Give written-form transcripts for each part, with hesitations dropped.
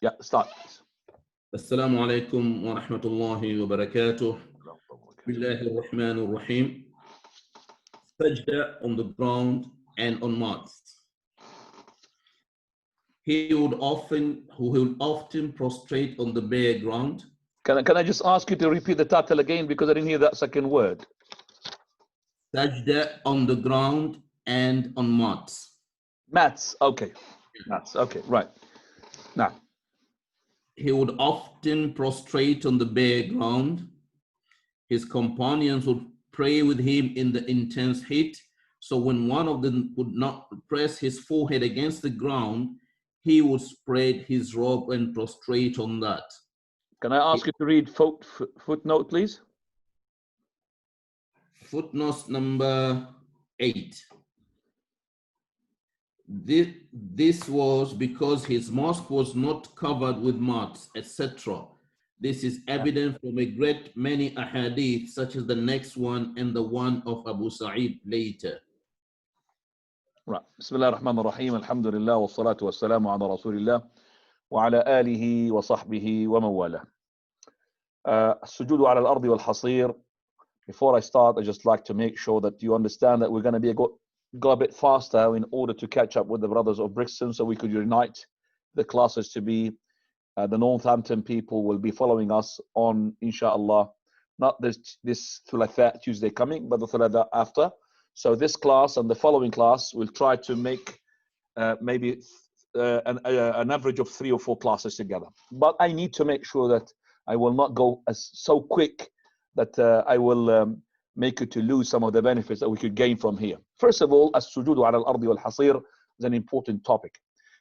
Yeah, start. السلام عليكم ورحمة الله وبركاته. بسم الله الرحمن الرحيم. Sajda on the ground and on mats. He would often prostrate on the bare ground. Can I just ask you to repeat the title again because I didn't hear that second word? Sajda on the ground and on mats. Mats, okay. Mats, okay, right. Now. He would often prostrate on the bare ground. His companions would pray with him in the intense heat. So when one of them would not press his forehead against the ground, he would spread his robe and prostrate on that. Can I ask you to read footnote, please? Footnote number 8. This was because his mosque was not covered with mats, etc. This is evident from a great many ahadith, such as the next one and the one of Abu Sa'id later. Right. Bismillah ar-Rahman ar-Rahim. Alhamdulillah wa salatu wa salamu ala Rasulillah wa ala alihi wa sahbihi wa mawala. Sujood ala al-ardi wal-hasir. Before I start, I just like to make sure that you understand that we're going to go a bit faster in order to catch up with the brothers of Brixton so we could unite the classes to be the Northampton people will be following us on, inshallah, not this Thulatha Tuesday coming, but the Thulatha after. So this class and the following class will try to make maybe an average of 3 or 4 classes together. But I need to make sure that I will not go so quick that I will make it to lose some of the benefits that we could gain from here. First of all, as-sujood ala al-ardi wal-hasir is an important topic.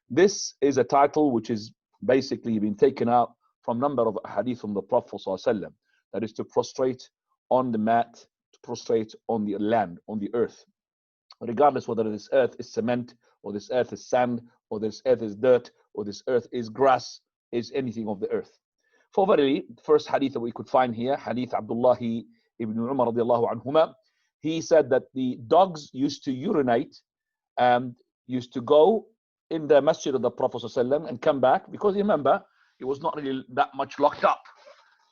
This is a title which is basically been taken out from a number of hadith from the Prophet ﷺ. That is to prostrate on the mat, to prostrate on the land, on the earth. Regardless whether this earth is cement, or this earth is sand, or this earth is dirt, or this earth is grass, is anything of the earth. For verily, first hadith that we could find here, hadith Abdullah ibn Umar radiallahu anhuma, he said that the dogs used to urinate and used to go in the masjid of the Prophet ﷺ and come back, because remember, he was not really that much locked up.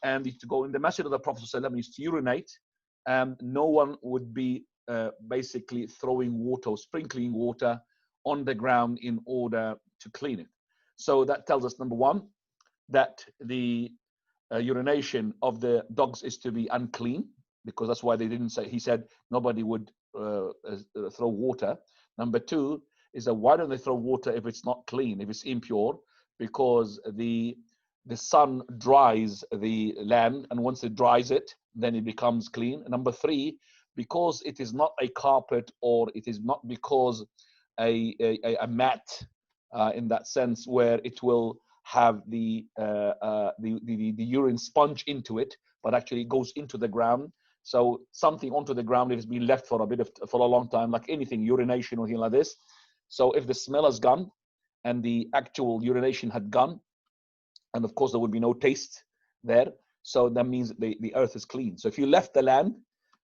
And he used to go in the masjid of the Prophet ﷺ, used to urinate, and no one would be basically throwing water or sprinkling water on the ground in order to clean it. So that tells us, number one, that the urination of the dogs is to be unclean, because that's why they didn't say, he said nobody would throw water. Number two is that why don't they throw water if it's not clean, if it's impure? Because the sun dries the land, and once it dries it, then it becomes clean. Number three, because it is not a carpet, or it is not because a mat in that sense where it will have the urine sponge into it, but actually it goes into the ground. So something onto the ground, if it's been left for a long time, like anything, urination or anything like this. So if the smell has gone and the actual urination had gone, and of course there would be no taste there, so that means the earth is clean. So if you left the land,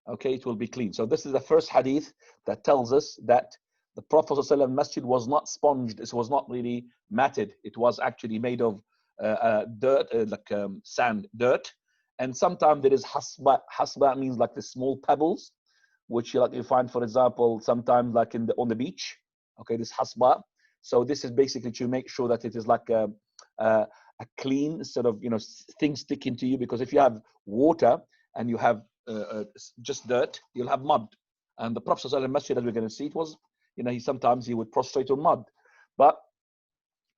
okay, it will be clean. So this is the first hadith that tells us that the Prophet ﷺ masjid was not sponged, it was not really matted, it was actually made of dirt, sand, dirt. And sometimes there is hasba. Hasba means like the small pebbles, which you find, for example, sometimes like on the beach. Okay, this hasba. So this is basically to make sure that it is like a clean sort of thing sticking to you, because if you have water and you have just dirt, you'll have mud. And the Prophet ﷺ masjid, as we're going to see, it was he would prostrate on mud, but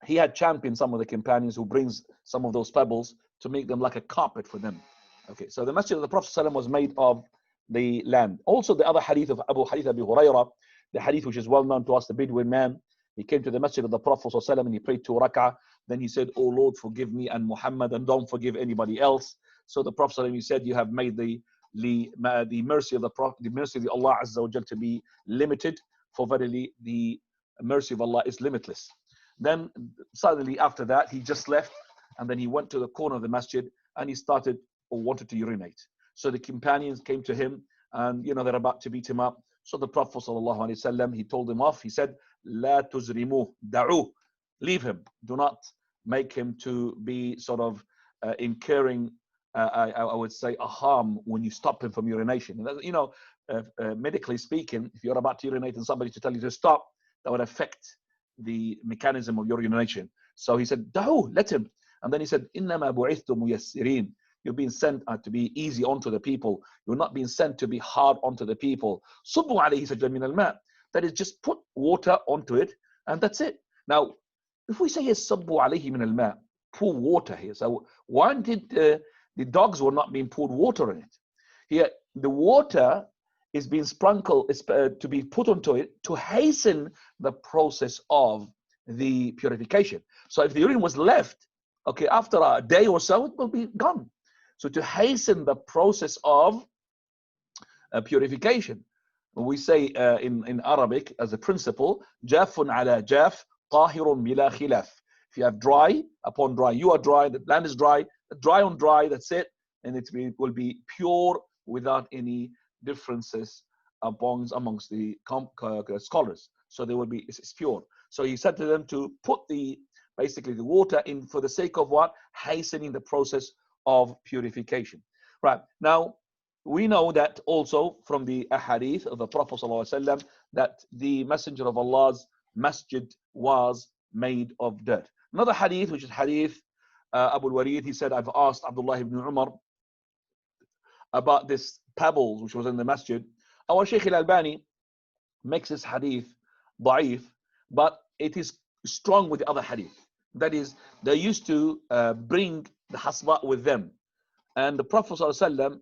he had championed some of the companions who brings some of those pebbles to make them like a carpet for them. Okay, so the masjid of the Prophet ﷺ was made of the land. Also, the other hadith of Abu Hurairah, the hadith which is well known to us, the Bedouin man, he came to the masjid of the Prophet ﷺ and he prayed 2 rak'ah. Then he said, "Oh Lord, forgive me and Muhammad, and don't forgive anybody else." So the Prophet ﷺ, he said, "You have made the mercy of the Prophet, the mercy of Allah Azza wa Jal to be limited, for verily the mercy of Allah is limitless." Then suddenly after that, he just left, and then he went to the corner of the masjid and he started or wanted to urinate. So the companions came to him, and they're about to beat him up. So the Prophet ﷺ, he told him off. He said, "La tuzrimu, da'u, leave him. Do not make him to be sort of incurring, I would say, a harm when you stop him from urination. You know, medically speaking, if you're about to urinate and somebody to tell you to stop, that would affect the mechanism of your urination. So he said, "Dahu, let him." And then he said, "Innama bu'ithtu muyassirin." You're being sent to be easy onto the people. You're not being sent to be hard onto the people. Subbu alayhi sajdan min al-ma'. That is, just put water onto it, and that's it. Now, if we say yes, subbu alayhi min al-ma', pour water here. So why did the dogs were not being poured water in it? Here, the water is being sprinkled, to be put onto it to hasten the process of the purification. So if the urine was left, okay, after a day or so, it will be gone. So to hasten the process of purification, we say in Arabic as a principle, jafun ala jaf, tahirun bila khilaf. If you have dry upon dry, you are dry, the land is dry, dry on dry, that's it, and it will be pure without any differences amongst the scholars. So there will be, it's pure. So he said to them to put basically the water in for the sake of what? Hastening the process of purification. Right. Now, we know that also from the ahadith of the Prophet ﷺ that the Messenger of Allah's masjid was made of dirt. Another hadith, which is hadith Abu al-Walid, he said, I've asked Abdullah ibn Umar about this pebbles which was in the masjid. Our Shaykh al-Albani makes this hadith da'if, but it is strong with the other hadith. That is, they used to bring the hasba with them, and the Prophet ﷺ,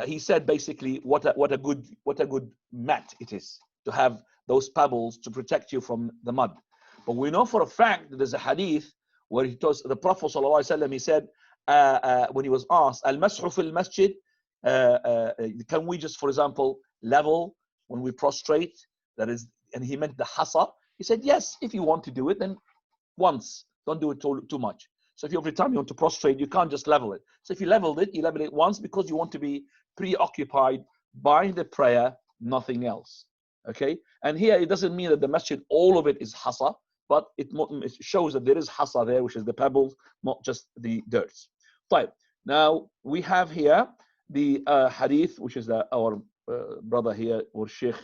he said basically what a good mat it is to have those pebbles to protect you from the mud. But we know for a fact that there's a hadith where he tells the Prophet ﷺ, he said when he was asked, al-mashu fil masjid, can we just, for example, level when we prostrate? That is, and he meant the hasa. He said, yes, if you want to do it, then once, don't do it too much. So if every time you want to prostrate, you can't just level it. So if you level it once because you want to be preoccupied by the prayer, nothing else. Okay? And here it doesn't mean that the masjid, all of it is hasa, but it shows that there is hasa there, which is the pebbles, not just the dirt. Right. Now we have here the hadith, which is our brother here, or Sheikh,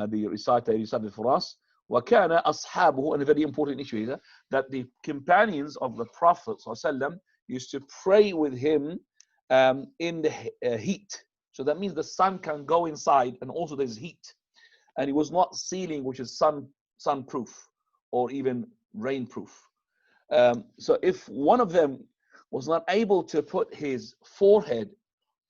the reciter, recited for us. وَكَانَ أَصْحَابُهُ, and a very important issue here, that the companions of the Prophet ﷺ used to pray with him in the heat. So that means the sun can go inside, and also there's heat. And it was not ceiling, which is sunproof or even rainproof. So if one of them was not able to put his forehead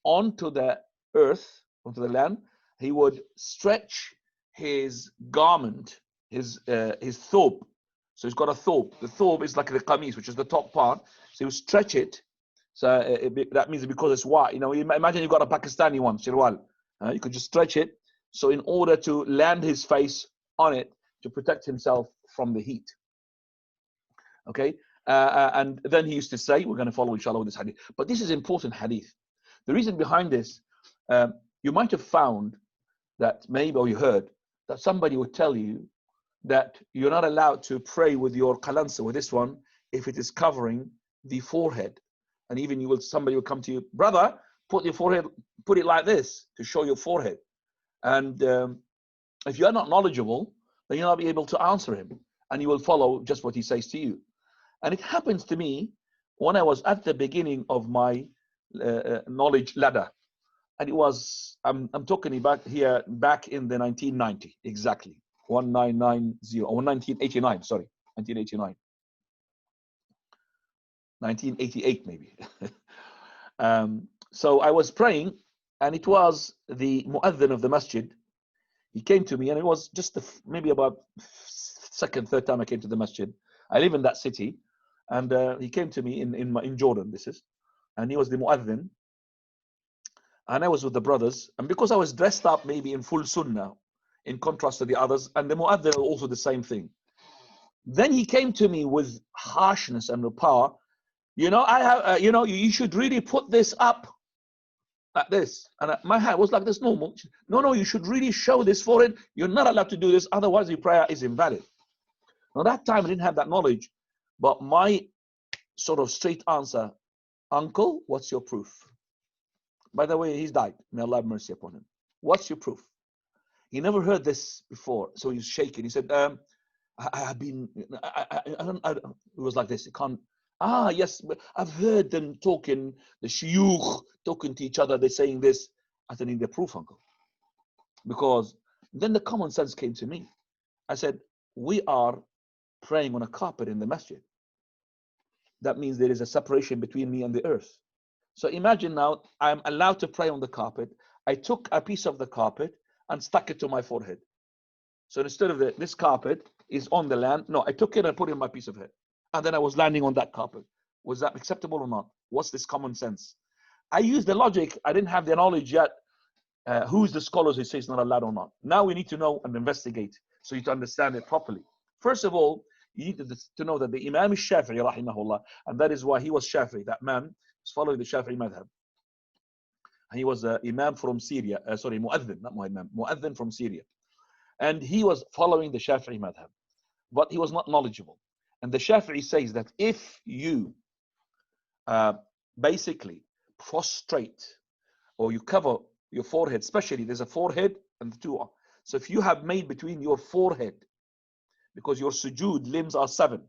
onto the earth, onto the land, he would stretch his garment, his thobe. So he's got a thobe. The thobe is like the qamis, which is the top part. So he would stretch it. So that means because it's white. You know, imagine you've got a Pakistani one, Shawwal. You could just stretch it. So in order to land his face on it to protect himself from the heat. Okay. And then he used to say, we're going to follow inshallah with this hadith. But this is important hadith. The reason behind this, you might have found that maybe, or you heard, that somebody would tell you that you're not allowed to pray with your qalansa, with this one, if it is covering the forehead. And even somebody will come to you, brother, put your forehead, put it like this to show your forehead. And if you're not knowledgeable, then you'll not be able to answer him, and you will follow just what he says to you. And it happens to me when I was at the beginning of my knowledge ladder. And it was, I'm talking about here back in the 1990, exactly, 1990, or 1989, sorry, 1989. 1988 maybe. So I was praying, and it was the mu'adhin of the masjid. He came to me, and it was just maybe about second, third time I came to the masjid. I live in that city, and he came to me in Jordan, this is, and he was the mu'adhin. And I was with the brothers, and because I was dressed up maybe in full sunnah, in contrast to the others, and the mu'adhin also the same thing. Then he came to me with harshness and power. You know, I have, you should really put this up like this. And my hand was like this normal. No, you should really show this forehead. You're not allowed to do this, otherwise your prayer is invalid. Now that time I didn't have that knowledge. But my sort of straight answer, uncle, what's your proof? By the way, he's died. May Allah have mercy upon him. What's your proof? He never heard this before, so he's shaking. He said, I have been, it was like this. It can't, yes, I've heard them talking, the shuyukh talking to each other. They're saying this. I said, need the proof, uncle. Because then the common sense came to me. I said, we are praying on a carpet in the masjid. That means there is a separation between me and the earth. So imagine now, I'm allowed to pray on the carpet. I took a piece of the carpet and stuck it to my forehead. So instead of this carpet is on the land, no, I took it and put it in my piece of head. And then I was landing on that carpet. Was that acceptable or not? What's this common sense? I used the logic. I didn't have the knowledge yet. Who's the scholars who say it's not allowed or not? Now we need to know and investigate so you to understand it properly. First of all, you need to know that the Imam Shafi'i, rahimahullah, and that is why he was Shafi'i, that man was following the Shafi'i madhab. He was an Imam from Syria, Mu'adhin, not Imam, Mu'adhin from Syria. And he was following the Shafi'i madhab, but he was not knowledgeable. And the Shafi'i says that if you basically prostrate or you cover your forehead, especially there's a forehead and the two. So if you have made between your forehead, because your sujood limbs are 7,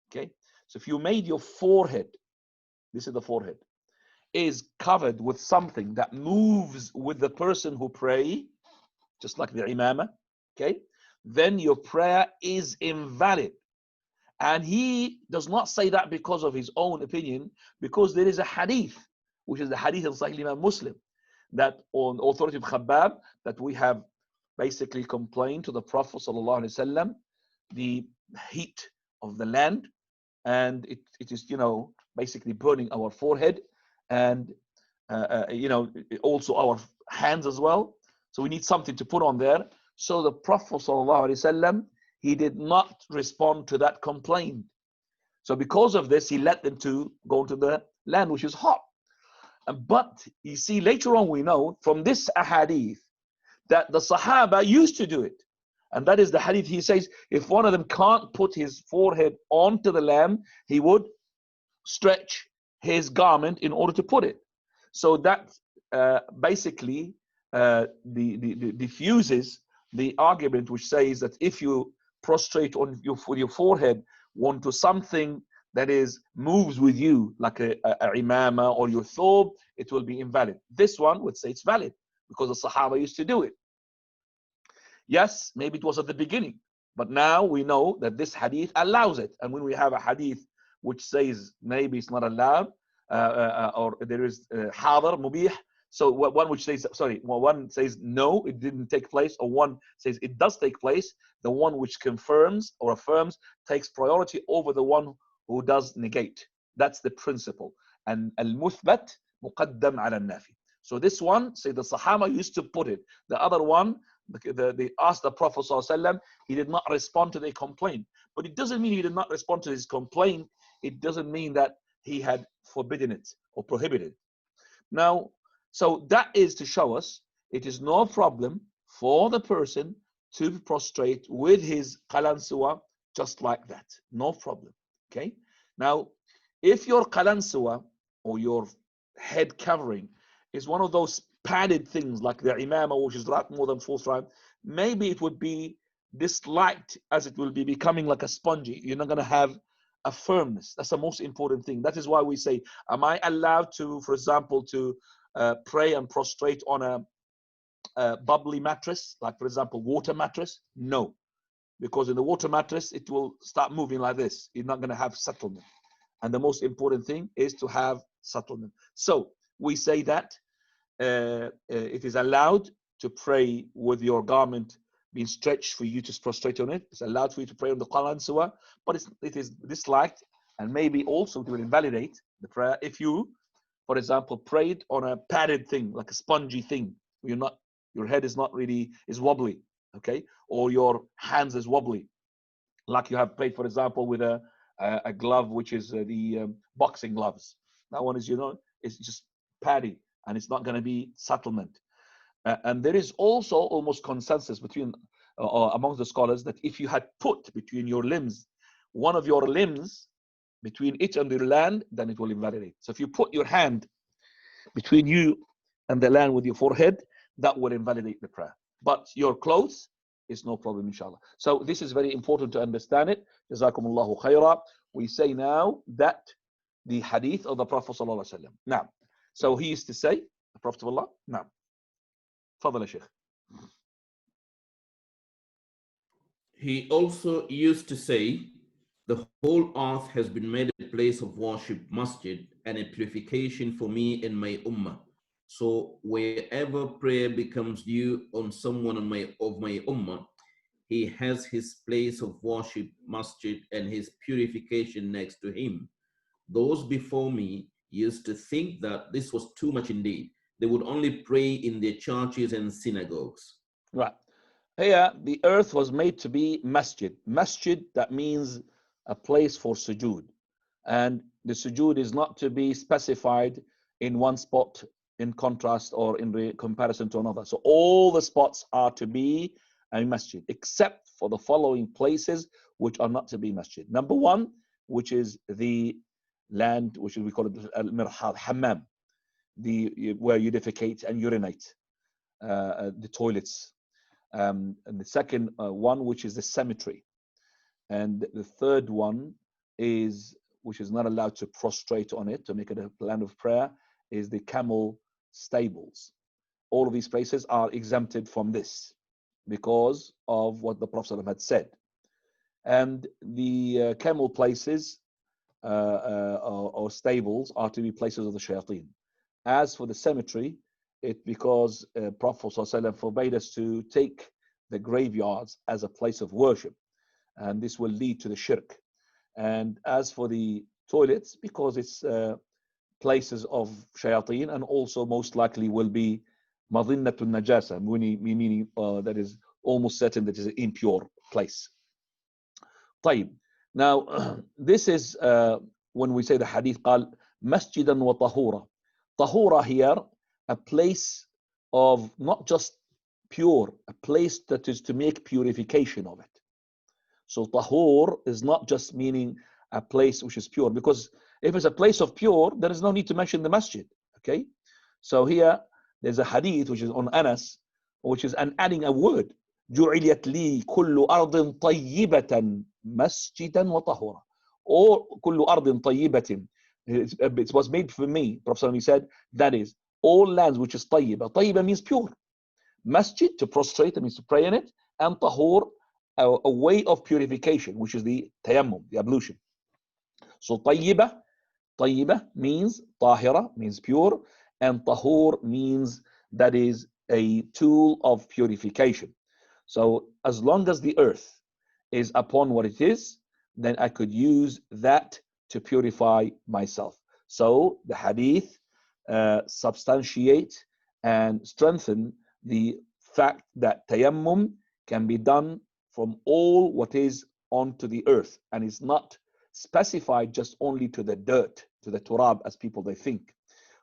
okay? So if you made your forehead, this is the forehead, is covered with something that moves with the person who pray, just like the imamah, okay? Then your prayer is invalid. And he does not say that because of his own opinion, because there is a hadith, which is the hadith of Sahih Imam Muslim, that on authority of Khabbab, that we have basically complained to the Prophet ﷺ, the heat of the land, and it is, basically burning our forehead, and also our hands as well. So we need something to put on there. So the Prophet ﷺ, he did not respond to that complaint. So because of this, he let them to go to the land which is hot. But you see, later on we know from this ahadith that the Sahaba used to do it. And that is the hadith. He says, if one of them can't put his forehead onto the lamb, he would stretch his garment in order to put it. So that basically diffuses the argument which says that if you prostrate on your forehead onto something that moves with you, like a imama or your thobe, it will be invalid. This one would say it's valid because the Sahaba used to do it. Yes, maybe it was at the beginning, but now we know that this hadith allows it. And when we have a hadith which says maybe it's not allowed, or there is hadar, mubih, so one which says, one says no, it didn't take place, or one says it does take place, the one which confirms or affirms takes priority over the one who does negate. That's the principle. And al-muthbat muqaddam ala nafi. So this one, say the Sahaba used to put it. The other one, they asked the Prophet ﷺ, he did not respond to their complaint. But it doesn't mean he did not respond to his complaint. It doesn't mean that he had forbidden it or prohibited it. Now, so that is to show us it is no problem for the person to prostrate with his qalansuwa just like that. No problem. Okay? Now, if your qalansuwa or your head covering is one of those padded things like the imama, which is wrapped more than 4 times, maybe it would be disliked as it will be becoming like a spongy. You're not going to have a firmness. That's the most important thing. That is why we say, am I allowed to, for example, to pray and prostrate on a bubbly mattress, like for example, water mattress? No, because in the water mattress, it will start moving like this. You're not going to have settlement. And the most important thing is to have settlement. So we say that it is allowed to pray with your garment being stretched for you to prostrate on it. It's allowed for you to pray on the qalansuwa, but it is disliked, and maybe also to invalidate the prayer if you, for example, prayed on a padded thing, like a spongy thing. Your head is wobbly, okay, or your hands is wobbly, like you have prayed, for example, with a glove which is the boxing gloves. That one is, it's just paddy, and it's not going to be settlement. And there is also almost consensus between amongst the scholars that if you had put between your limbs one of your limbs between it and the land, then it will invalidate. So if you put your hand between you and the land with your forehead, that will invalidate the prayer. But your clothes is no problem, inshallah. So this is very important to understand it. Jazakumullahu khaira. We say now that the hadith of the Prophet sallallahu alaihi wasallam. Now, so he used to say, the Prophet of Allah. Now, Fadl Shaykh. He also used to say, the whole earth has been made a place of worship, masjid, and a purification for me and my ummah. So wherever prayer becomes due on someone of my ummah, he has his place of worship, masjid, and his purification next to him. Those before me used to think that this was too much indeed. They would only pray in their churches and synagogues. Right. Here, the earth was made to be masjid. Masjid, that means a place for sujood. And the sujood is not to be specified in one spot in contrast or in comparison to another. So all the spots are to be a masjid, except for the following places which are not to be masjid. Number one, which is the land, which we call it al-mirhad, hammam, where you defecate and urinate, the toilets. And the second one, which is the cemetery. And the third one is, which is not allowed to prostrate on it, to make it a land of prayer, is the camel stables. All of these places are exempted from this because of what the Prophet had said. And the camel places or stables are to be places of the shayateen. As for the cemetery, it because Prophet forbade us to take the graveyards as a place of worship, and this will lead to the shirk. And as for the toilets, because it's places of shayateen, and also most likely will be madhinnatun najasa, meaning that is almost certain that is an impure place. طيب. Now, this is when we say the hadith قال مسجدا وطهورا. طهورا here, a place of not just pure, a place that is to make purification of it. So tahur is not just meaning a place which is pure, because if it's a place of pure, there is no need to mention the masjid. Okay, so here there's a hadith which is on Anas, which is an adding a word. جُعِلَتْ لِي كُلُّ أَرْضٍ طَيِّبَةً مَسْجِدًا وَطَهُورًا. Or كُلُّ أَرْضٍ طَيِّبَةٍ. It was made for me. Prophet said, that is, all lands which is طيبة. طيبة means pure. Masjid, to prostrate, means to pray in it. And tahur, a way of purification, which is the tayammum, the ablution. So طيبة means طاهرة, means pure. And tahur means that is a tool of purification. So as long as the earth is upon what it is, then I could use that to purify myself. So the hadith substantiate and strengthen the fact that tayammum can be done from all what is onto the earth, and is not specified just only to the dirt, to the turab, as people they think.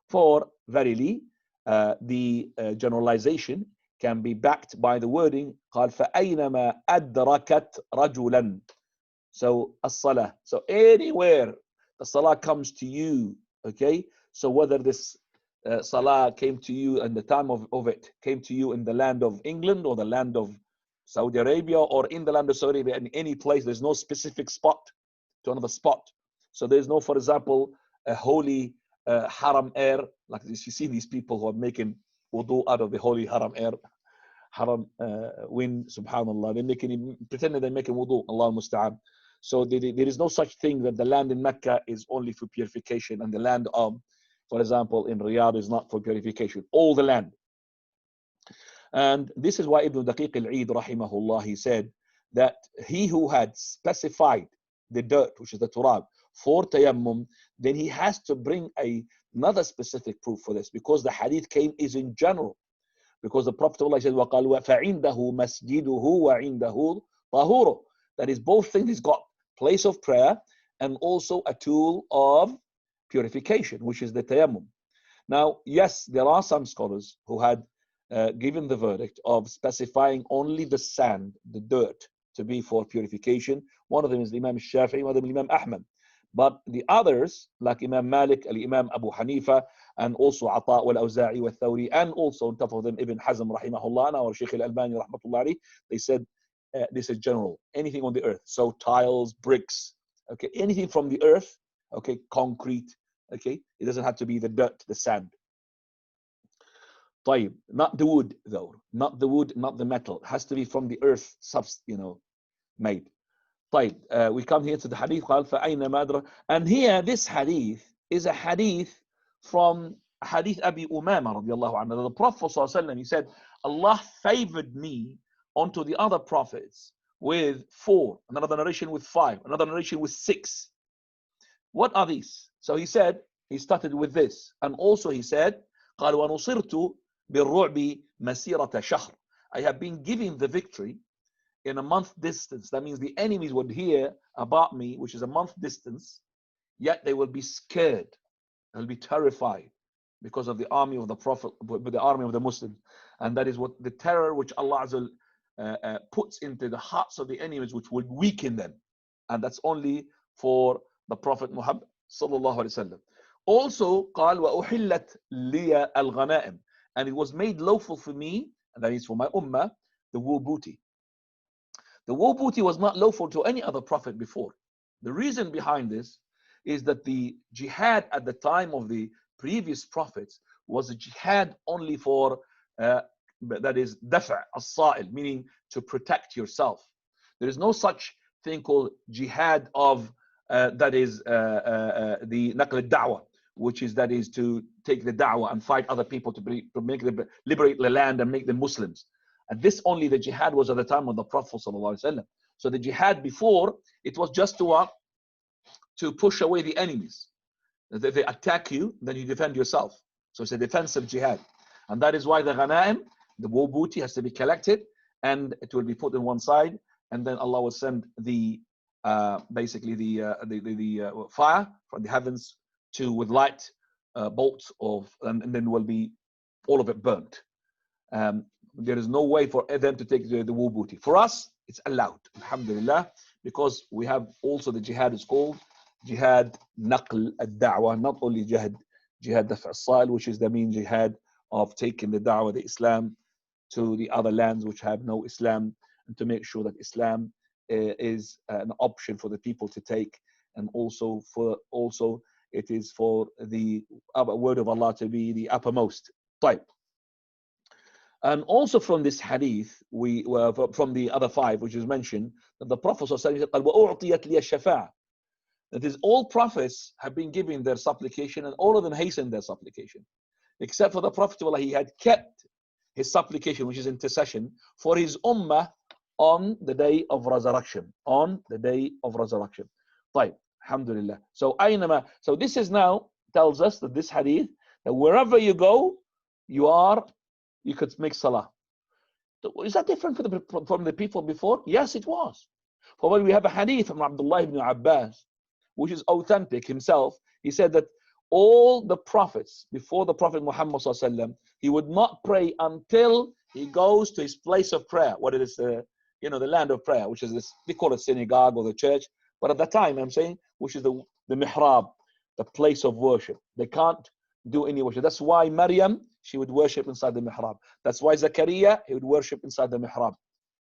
For verily, the generalization can be backed by the wording قال فأينما أدركت رجلا. So as-salah. So anywhere the salah comes to you, okay. So whether this salah came to you and the time of it came to you in the land of England or the land of Saudi Arabia or in the land of Saudi Arabia, in any place, there's no specific spot to another spot. So there's no, for example, a holy haram air, like this. You see these people who are making wudu out of the holy haram air, haram wind, subhanallah. They're making, pretending they're making wudu, Allah musta'an. So there is no such thing that the land in Mecca is only for purification, and the land of, for example, in Riyadh is not for purification. All the land. And this is why Ibn Daqiq al-Eid, rahimahullah, he said that he who had specified the dirt, which is the turab, for tayammum, then he has to bring another specific proof for this, because the hadith is in general. Because the Prophet said, وَقَالُوا فَعِنْدَهُ مَسْجِدُهُ وَعِنْدَهُ طَهُورُ. That is, both things. He's got place of prayer and also a tool of purification, which is the tayammum. Now, yes, there are some scholars who had given the verdict of specifying only the sand, the dirt, to be for purification. One of them is Imam Shafi'i, one of them is Imam Ahmad. But the others, like Imam Malik, Imam Abu Hanifa, and also Ata wal-Awza'i wal-Thawri, and also on top of them Ibn Hazm rahimahullah, or Shaykh al-Albani rahmatullah alayhi, they said this is general, anything on the earth. So tiles, bricks, okay, anything from the earth, okay, concrete, okay, it doesn't have to be the dirt, the sand. طيب, not the wood though, not the wood, not the metal. It has to be from the earth, made. طيب, we come here to the hadith قال فأينما أدرك, and here this hadith is a hadith from hadith Abi Umama radiallahu anhu. The Prophet ﷺ, he said, Allah favored me onto the other prophets with 4, another narration with 5, another narration with 6. What are these? So he said, he started with this, and also he said, قال ونصرت بالرعب مسيرة شهر. I have been given the victory in a month distance. That means the enemies would hear about me, which is a month distance, yet they will be scared, they'll be terrified because of the army of the Prophet, the army of the Muslims. And that is what the terror which Allah puts into the hearts of the enemies, which would weaken them. And that's only for the Prophet Muhammad sallallahu alaihi wasallam. Also, قال وأحلت لي الغنائم, and it was made lawful for me, and that is for my ummah, the war booty. The war booty was not lawful to any other prophet before. The reason behind this is that the jihad at the time of the previous prophets was a jihad only for, that is, dafa' as-sa'il, meaning to protect yourself. There is no such thing called jihad of, that is the naql al-da'wah, which is, that is to take the da'wah and fight other people to make them liberate the land and make them Muslims. And this only the jihad was at the time of the Prophet ﷺ. So the jihad before, it was just to push away the enemies. If they attack you, then you defend yourself. So it's a defensive jihad. And that is why the ghanaim, the war booty, has to be collected, and it will be put on one side, and then Allah will send the basically the fire from the heavens with light bolts of, and then will be all of it burnt. There is no way for them to take the war booty. For us, it's allowed, alhamdulillah, because we have also the jihad is called jihad naql al-da'wah, not only jihad daf' as-sa'il, which is the main jihad of taking the da'wah, the Islam, to the other lands which have no Islam, and to make sure that Islam is an option for the people to take, and also it is for the word of Allah to be the uppermost. Type. And also from this hadith, we were from the other 5, which is mentioned, that the Prophet said, that is, all prophets have been given their supplication, and all of them hastened their supplication, except for the Prophet. He had kept his supplication, which is intercession, for his ummah on the day of resurrection. On the day of resurrection. طيب, alhamdulillah. So this is now tells us that this hadith, that wherever you go, you could make salah. Is that different from the people before? Yes, it was. For when we have a hadith from Abdullah ibn Abbas, which is authentic himself, he said that all the prophets before the Prophet Muhammad ﷺ, he would not pray until he goes to his place of prayer, what it is, the land of prayer, which is this, they call it synagogue or the church, but at that time I'm saying, which is the mihrab, the place of worship. They can't do any worship. That's why Maryam, she would worship inside the mihrab. That's why Zakaria, he would worship inside the mihrab,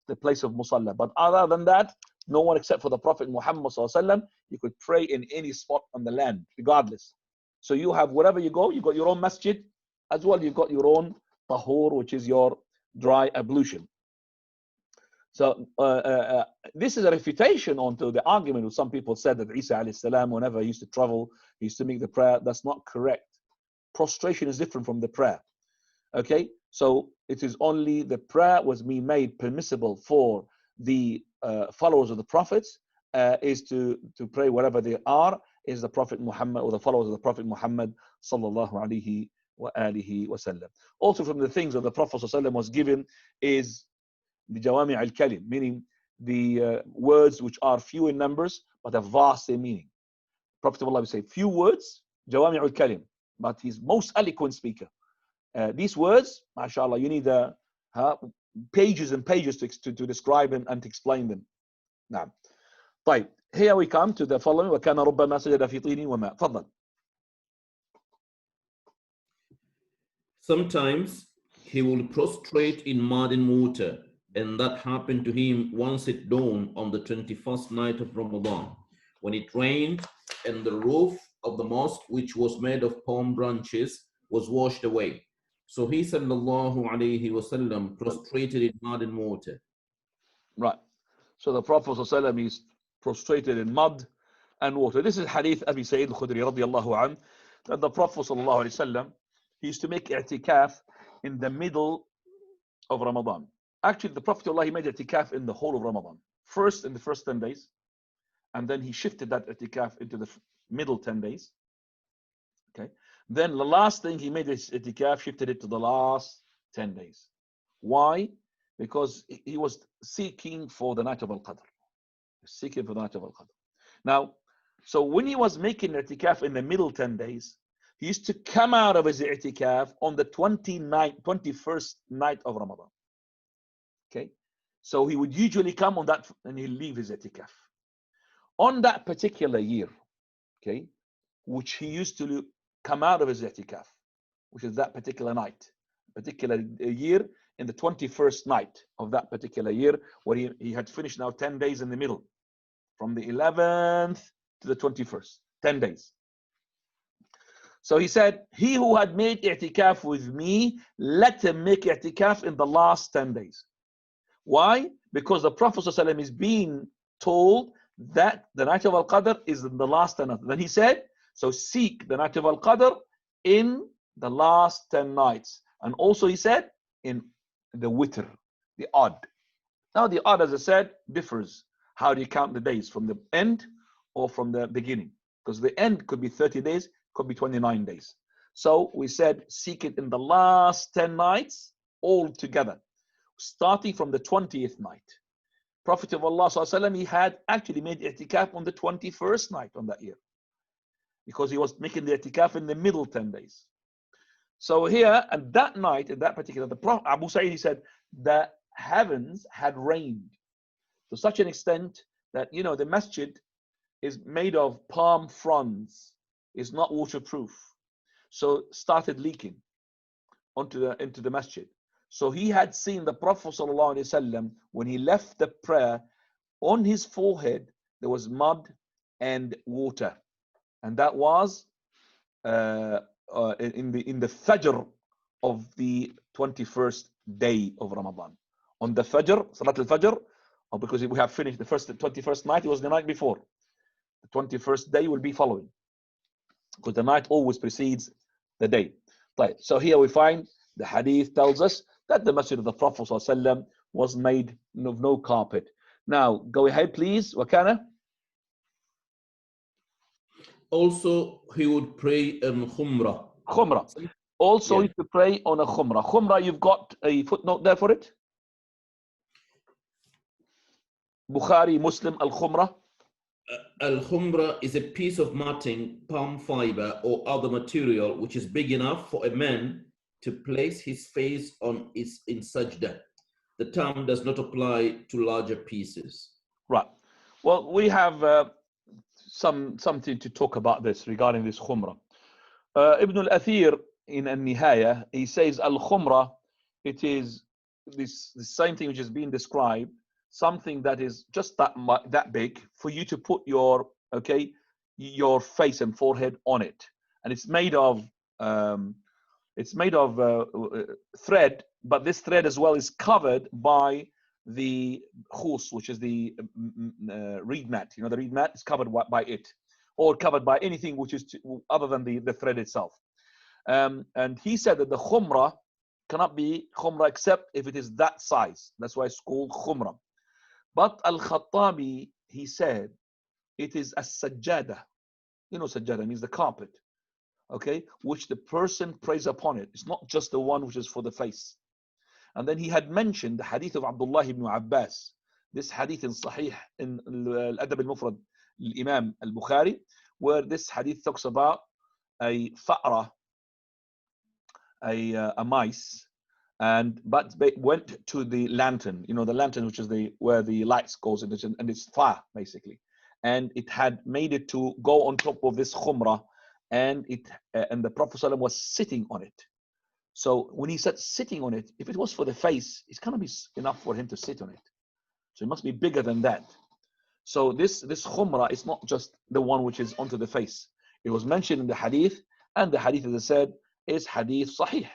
the place of musalla. But other than that, no one except for the Prophet Muhammad ﷺ, you could pray in any spot on the land, regardless. So you have, wherever you go, you got your own masjid, as well you've got your own tahur, which is your dry ablution. So this is a refutation onto the argument which some people said that Isa alayhi salam, whenever he used to travel, he used to make the prayer. That's not correct. Prostration is different from the prayer. Okay, so it is only the prayer was being made permissible for the followers of the prophets, is to pray wherever they are, is the Prophet Muhammad, or the followers of the Prophet Muhammad sallallahu alaihi wa alihi wasallam. Also from the things that the Prophet sallallahu was given is the jawami' al-kalim, meaning the words which are few in numbers but have vast in meaning. Prophet would say few words, jawami' al-kalim, but he's most eloquent speaker. These words, mashallah, you need pages and pages to describe them and to explain them. نعم. طيب, here we come to the following. وكان ربما سجد في طين وماء. تفضل. Sometimes he will prostrate in mud and water, and that happened to him once at dawn on the 21st night of Ramadan, when it rained and the roof of the mosque, which was made of palm branches, was washed away. So he sallallahu alayhi wasallam prostrated in mud and water. Right. So the Prophet ﷺ is prostrated in mud and water. This is hadith Abi Sa'id al-Khudri radiyallahu anhu, that the Prophet ﷺ, he used to make i'tikaf in the middle of Ramadan. Actually, the Prophet he made i'tikaf in the whole of Ramadan. First in the first 10 days, and then he shifted that i'tikaf into the middle 10 days. Okay. Then the last thing he made his i'tikaf, shifted it to the last 10 days. Why? Because he was seeking for the night of Al-Qadr. Seeking for the night of Al-Qadr. Now, so when he was making i'tikaf in the middle 10 days, he used to come out of his i'tikaf on the 21st night of Ramadan. Okay. So he would usually come on that and he'll leave his i'tikaf. On that particular year, okay, which he used to come out of his i'tikaf, which is that particular night, particular year, in the 21st night of that particular year, where he had finished now 10 days in the middle, from the 11th to the 21st, 10 days. So he said, he who had made i'tikaf with me, let him make i'tikaf in the last 10 days. Why? Because the Prophet ﷺ is being told that the night of Al-Qadr is in the last 10 nights. Then he said, so seek the night of Al-Qadr in the last 10 nights. And also he said, in the witr, the odd. Now the odd, as I said, differs. How do you count the days? From the end or from the beginning? Because the end could be 30 days, could be 29 days. So we said, seek it in the last 10 nights all together, starting from the 20th night. Prophet of Allah ﷺ, he had actually made i'tikaf on the 21st night on that year, because he was making the i'tikaf in the middle 10 days. So here, and that night, in that particular, the Prophet Abu Sa'id, he said, the heavens had rained to such an extent that, you know, the masjid is made of palm fronds, is not waterproof. So started leaking into the masjid. So he had seen the Prophet ﷺ, when he left the prayer, on his forehead there was mud and water, and that was in the Fajr of the 21st day of Ramadan. On the Fajr, Salat al-Fajr, because we have finished the 21st night, it was the night before. The 21st day will be following, because the night always precedes the day. Right. So here we find the hadith tells us that the masjid of the Prophet ﷺ was made of no carpet. Now, go ahead, please. Wakana. Also, he would pray khumrah. Khumrah. Also, Yeah. he could pray on a khumrah. Khumrah, you've got a footnote there for it? Bukhari, Muslim, al-khumrah. Al-khumrah is a piece of matting, palm fiber, or other material which is big enough for a man to place his face on in sajdah. The term does not apply to larger pieces. Right. Well, we have something to talk about this regarding this khumrah. Ibn al-Athir in An-Nihaya, he says al-khumrah, it is the same thing which is being described, something that is just that big for you to put your face and forehead on it, and it's made of thread, but this thread as well is covered by the khus, which is the reed mat. You know, the reed mat is covered by it, or covered by anything which is other than the thread itself. And he said that the khumrah cannot be khumrah except if it is that size. That's why it's called khumrah. But Al-Khattabi, he said, it is a sajadah. You know, sajadah means the carpet, okay, which the person prays upon it. It's not just the one which is for the face. And then he had mentioned the hadith of Abdullah ibn Abbas. This hadith in Sahih, in Al-Adab al-Mufrad, Imam al-Bukhari, where this hadith talks about a fa'ra, a mice, but they went to the lantern, you know, the lantern, which is where the lights goes in, and it's fire basically, and it had made it to go on top of this khumrah, and the Prophet ﷺ was sitting on it. So when he said sitting on it, if it was for the face, it's gonna be enough for him to sit on it. So it must be bigger than that. So this khumrah is not just the one which is onto the face. It was mentioned in the hadith, and the hadith, as I said, is hadith sahih.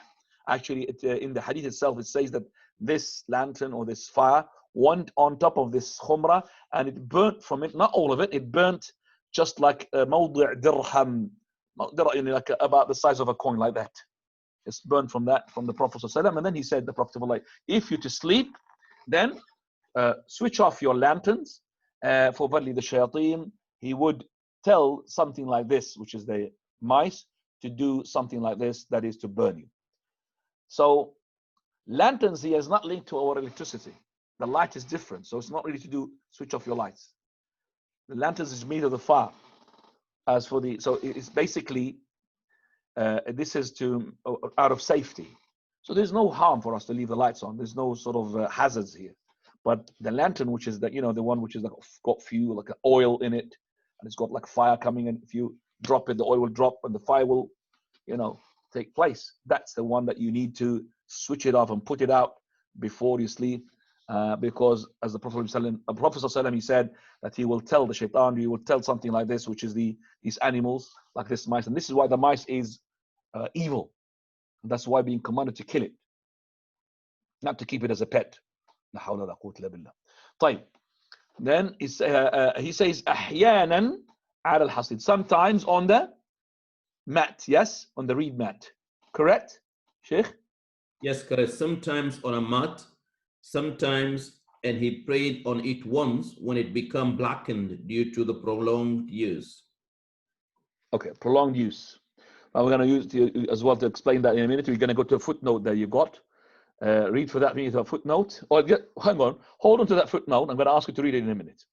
Actually, in the hadith itself, it says that this lantern or this fire went on top of this khumrah, and it burnt from it, not all of it, it burnt just like a mawdi' dirham, like about the size of a coin, like that. It's burned from that, from the Prophet ﷺ. And then he said, the Prophet of Allah, if you to sleep, then switch off your lanterns, for verily the shayateen, he would tell something like this, which is the mice, to do something like this, that is to burn you. So lanterns here is not linked to our electricity. The light is different, so it's not really to do switch off your lights. The lanterns is made of the fire. As for so it's basically this is to out of safety. So there's no harm for us to leave the lights on. There's no sort of hazards here. But the lantern, which is the one which is like got fuel, like oil in it, and it's got like fire coming in. If you drop it, the oil will drop, and the fire will, take place. That's the one that you need to switch it off and put it out before you sleep, because as the Prophet ﷺ, he said that he will tell the shaitan, he will tell something like this, which is these animals, like this mice, and this is why the mice is evil. That's why being commanded to kill it, not to keep it as a pet. طيب. Then he says أحيانا على الحصيد, sometimes on the mat, yes, on the reed mat, correct, Sheikh? Yes, correct. Sometimes on a mat, sometimes, and he prayed on it once when it became blackened due to the prolonged use. Okay, prolonged use. We're going to use as well to explain that in a minute. We're going to go to a footnote that you got. Read for that. We need a footnote. Hang on, hold on to that footnote. I'm going to ask you to read it in a minute.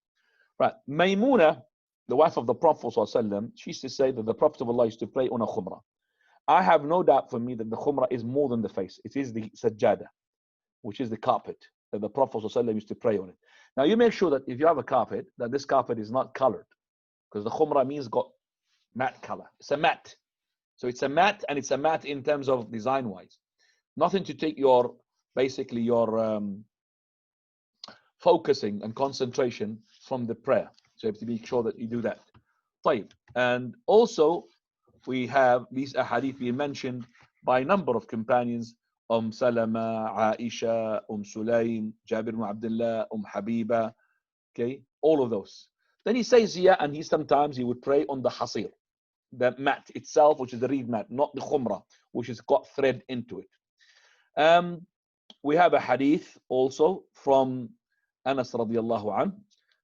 Right, Maymuna, the wife of the Prophet ﷺ, she used to say that the Prophet of Allah used to pray on a khumrah. I have no doubt for me that the khumrah is more than the face. It is the Sajadah, which is the carpet that the Prophet ﷺ used to pray on it. Now you make sure that if you have a carpet, that this carpet is not colored, because the khumrah means got matte color. It's a mat. So it's a mat, and it's a mat in terms of design wise. Nothing to take your focusing and concentration from the prayer. So you have to be sure that you do that. طيب. And also we have these ahadith being mentioned by a number of companions: Salama, Aisha, Sulaim, Jabir ibn Abdullah, Habiba. Okay, all of those. Then he says here, and sometimes he would pray on the hasir, the mat itself, which is the reed mat, not the khumrah, which has got thread into it. We have a hadith also from Anas radiallahu anhu,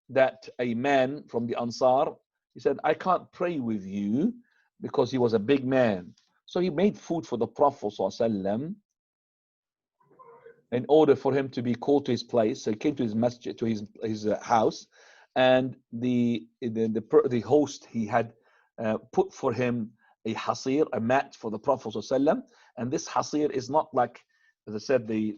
that a man from the Ansar, he said, I can't pray with you, because he was a big man. So he made food for the Prophet ﷺ in order for him to be called to his place. So he came to his masjid, to his house, and the host, he had put for him a hasir, a mat for the Prophet ﷺ. And this hasir is not like, as I said, the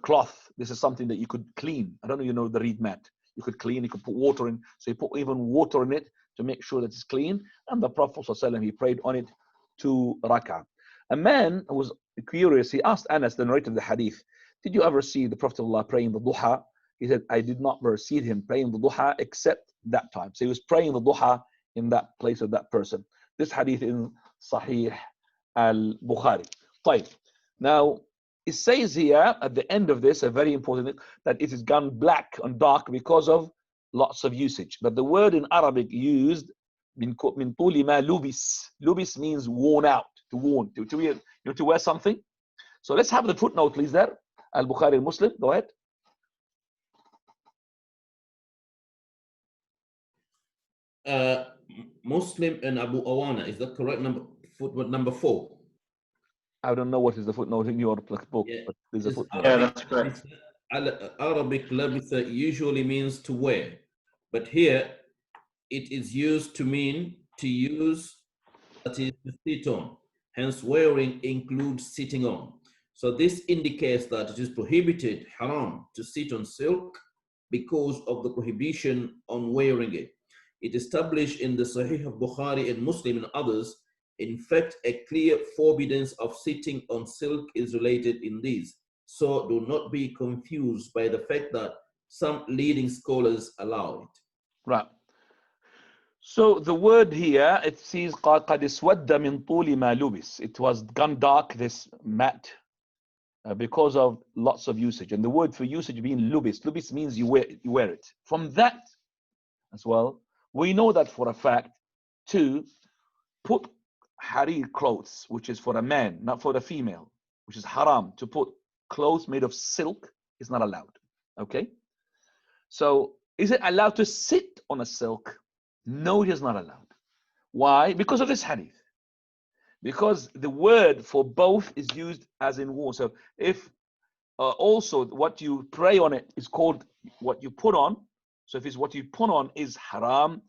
cloth. This is something that you could clean. I don't know, you know, the reed mat. You could clean, you could put water in. So you put even water in it to make sure that it's clean. And the Prophet ﷺ, he prayed on it 2 rak'ah. A man who was curious, he asked Anas, the narrator of the hadith, did you ever see the Prophet of Allah praying the duha? He said, I did not ever see him praying the duha except that time. So he was praying the duha in that place of that person. This hadith in Sahih al-Bukhari. طيب. Now, it says here at the end of this, a very important thing, that it has gone black and dark because of lots of usage. But the word in Arabic used, min tuli ma lubis. Lubis means worn out, to worn, to wear something. So let's have the footnote, please, there. Al-Bukhari Muslim, go ahead. Muslim and Abu Awana, is that correct? Footnote number 4. I don't know what is the footnote in your book, Yeah. but there's a footnote. Yeah, that's correct. Arabic labisa usually means to wear, but here it is used to mean to use, that is to sit on. Hence, wearing includes sitting on. So this indicates that it is prohibited, haram, to sit on silk because of the prohibition on wearing it. It established in the Sahih of Bukhari and Muslim and others. In fact, a clear forbiddance of sitting on silk is related in these. So do not be confused by the fact that some leading scholars allow it. Right. So the word here, it says قَدْ اسْوَدَّ مِنْ طُولِ مَا لُبِسْ. It was gone dark, this mat, because of lots of usage. And the word for usage being lubis. Lubis means you wear it. From that as well, we know that for a fact, to put harir clothes, which is for a man, not for a female, which is haram. To put clothes made of silk is not allowed. Okay? So is it allowed to sit on a silk? No, it is not allowed. Why? Because of this hadith. Because the word for both is used as in war. So if also what you pray on it is called what you put on. So if it's what you put on is haram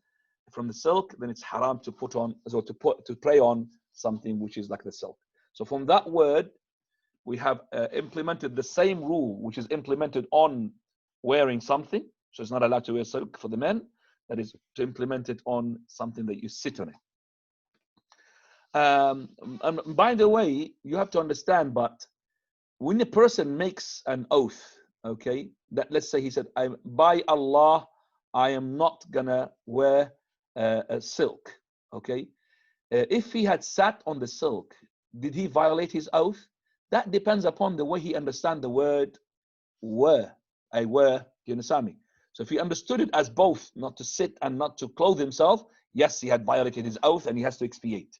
from the silk, then it's haram to put on, so to pray on something which is like the silk. So from that word, we have implemented the same rule which is implemented on wearing something. So it's not allowed to wear silk for the men. That is to implement it on something that you sit on it. And by the way, you have to understand, but when a person makes an oath, okay, that let's say he said, by Allah, I am not gonna wear a silk, okay. If he had sat on the silk, did he violate his oath? That depends upon the way he understands the word wear. Do you understand me? So if he understood it as both, not to sit and not to clothe himself, yes, he had violated his oath and he has to expiate.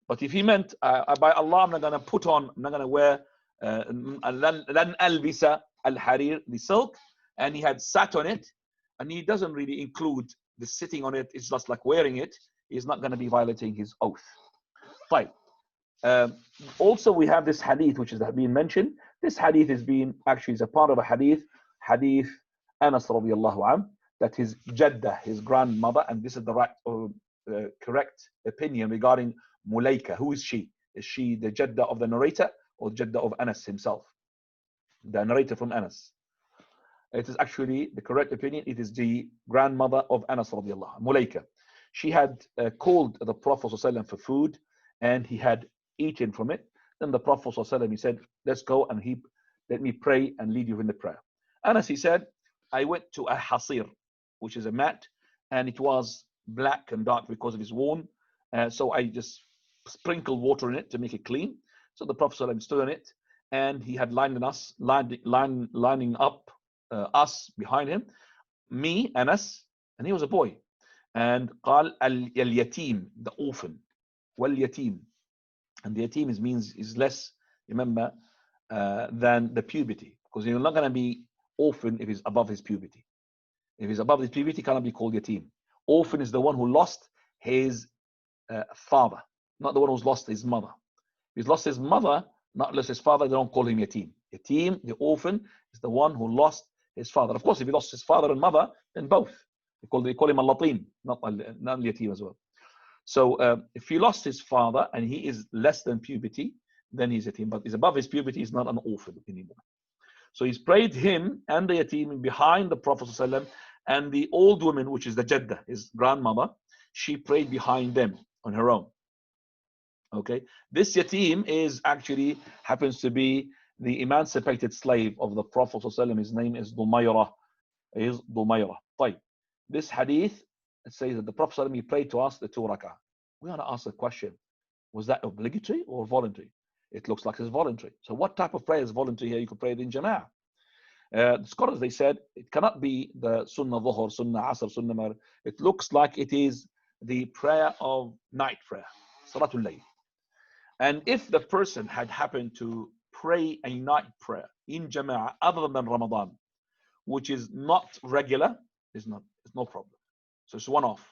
But if he meant, by Allah, I'm not going to put on, I'm not going to wear lan albisa al-harir, the silk, and he had sat on it, and he doesn't really include the sitting on it, it's just like wearing it, he's not going to be violating his oath. Fine. Also, we have this hadith which is being mentioned. This hadith is a part of a hadith Anas radiallahu anhu, that his Jaddah, his grandmother, and this is the right correct opinion regarding Mulaika. Who is she? Is she the Jaddah of the narrator or Jaddah of Anas himself? The narrator from Anas. It is actually the correct opinion. It is the grandmother of Anas radiallahu anhu, Mulaika. She had called the Prophet ﷺ for food, and he had eaten from it. Then the Prophet ﷺ, he said, let's go and let me pray and lead you in the prayer. Anas, he said, I went to a hasir, which is a mat, and it was black and dark because it is worn. So I just sprinkled water in it to make it clean. So the Prophet ﷺ stood on it, and he had lining up us behind him, me, Anas, and he was a boy. And قال اليتيم, the orphan, واليتيم, and the yatim means is less, remember, than the puberty, because you're not going to be orphan if he's above his puberty. If he's above his puberty, he cannot be called yatim. Orphan is the one who lost his father, not the one who's lost his mother. If he's lost his mother, not lost his father, they don't call him yatim. Yatim, the orphan, is the one who lost his father. Of course, if he lost his father and mother, then both. They call him al-latim, not al-yatim as well. So if he lost his father and he is less than puberty, then he's yatim. But he's above his puberty, he's not an orphan anymore. So he's prayed him and the yatim behind the Prophet ﷺ, and the old woman, which is the Jaddah, his grandmother, she prayed behind them on her own. Okay, this yatim happens to be the emancipated slave of the Prophet ﷺ. His name is Dumayra. This hadith, it says that the Prophet ﷺ, he prayed to us the 2 rakah. We want to ask the question, was that obligatory or voluntary? It looks like it's voluntary. So what type of prayer is voluntary here? You could pray it in jama'ah. The scholars, they said, it cannot be the sunnah dhuhr, sunnah asr, sunnah maghrib. It looks like it is the prayer of night prayer, salatul layl. And if the person had happened to pray a night prayer in jama'ah other than Ramadan, which is not regular, it's no problem. So it's one off.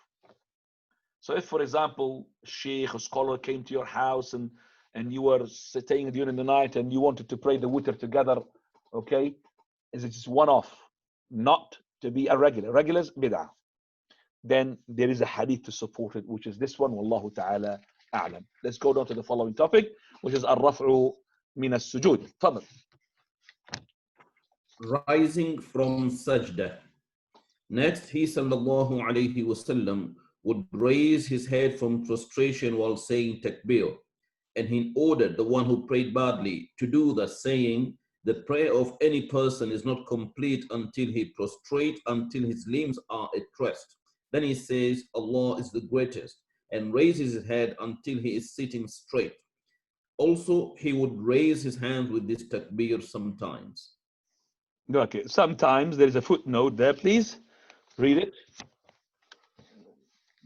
So if, for example, a scholar came to your house and you were staying during the night and you wanted to pray the witr together, okay, is it just one off, not to be a regular? Regular is bid'ah. Then there is a hadith to support it, which is this one, wallahu ta'ala a'lam. Let's go down to the following topic, which is al-raf'u من السجود. تفضل. Rising from Sajdah. Next, he sallallahu alayhi wasallam would raise his head from prostration while saying takbir. And he ordered the one who prayed badly to do the saying, the prayer of any person is not complete until he prostrate, until his limbs are at rest. Then he says, Allah is the greatest, and raises his head until he is sitting straight. Also, he would raise his hands with this takbir sometimes. Okay, sometimes there is a footnote there, please. Read it.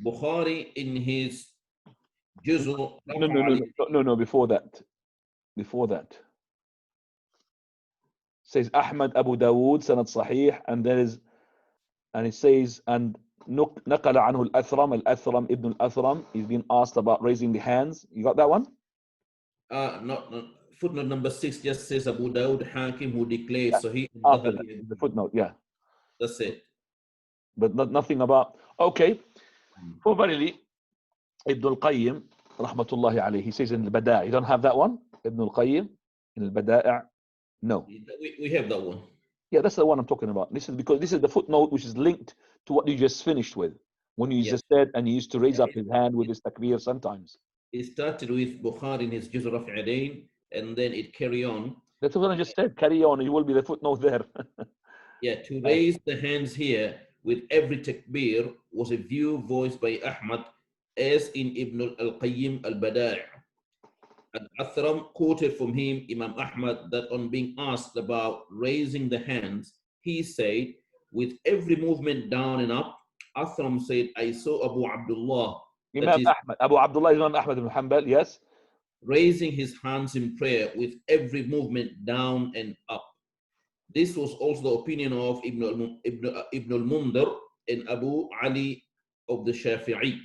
Bukhari in his Juzu. No, before that. Before that. Says Ahmad Abu Dawood, Sanad Sahih, and there is, and it says, and نقل عنه الأثرم ibn al-Athram, he's been asked about raising the hands. You got that one? Not footnote number 6 just says Abu Dawud Hakim who declared Sahih. After that, the footnote, yeah. That's it. But nothing about, okay. For verily, Ibn al-Qayyim, rahmatullahi alayhi, he says in al-Bada', you don't have that one? Ibn al-Qayyim, in al-Bada', no. We have that one. Yeah, that's the one I'm talking about. This is because this is the footnote which is linked to what you just finished with. When you just said, and he used to raise up his hand with his takbir sometimes. It started with Bukhari in his Juz' Raf'adain, and then it carry on. That's what I just said. Carry on. It will be the footnote there. Yeah, to raise the hands here with every takbir was a view voiced by Ahmad, as in Ibn al-Qayyim al-Bada'. Al-Athram quoted from him, Imam Ahmad, that on being asked about raising the hands, he said, with every movement down and up, Athram said, I saw Abu Abdullah, Imam Ahmad, Abu Abdullah, Imam Ahmad ibn Hanbal, yes. raising his hands in prayer with every movement down and up. This was also the opinion of Ibn al-Mundar and Abu Ali of the Shafi'i,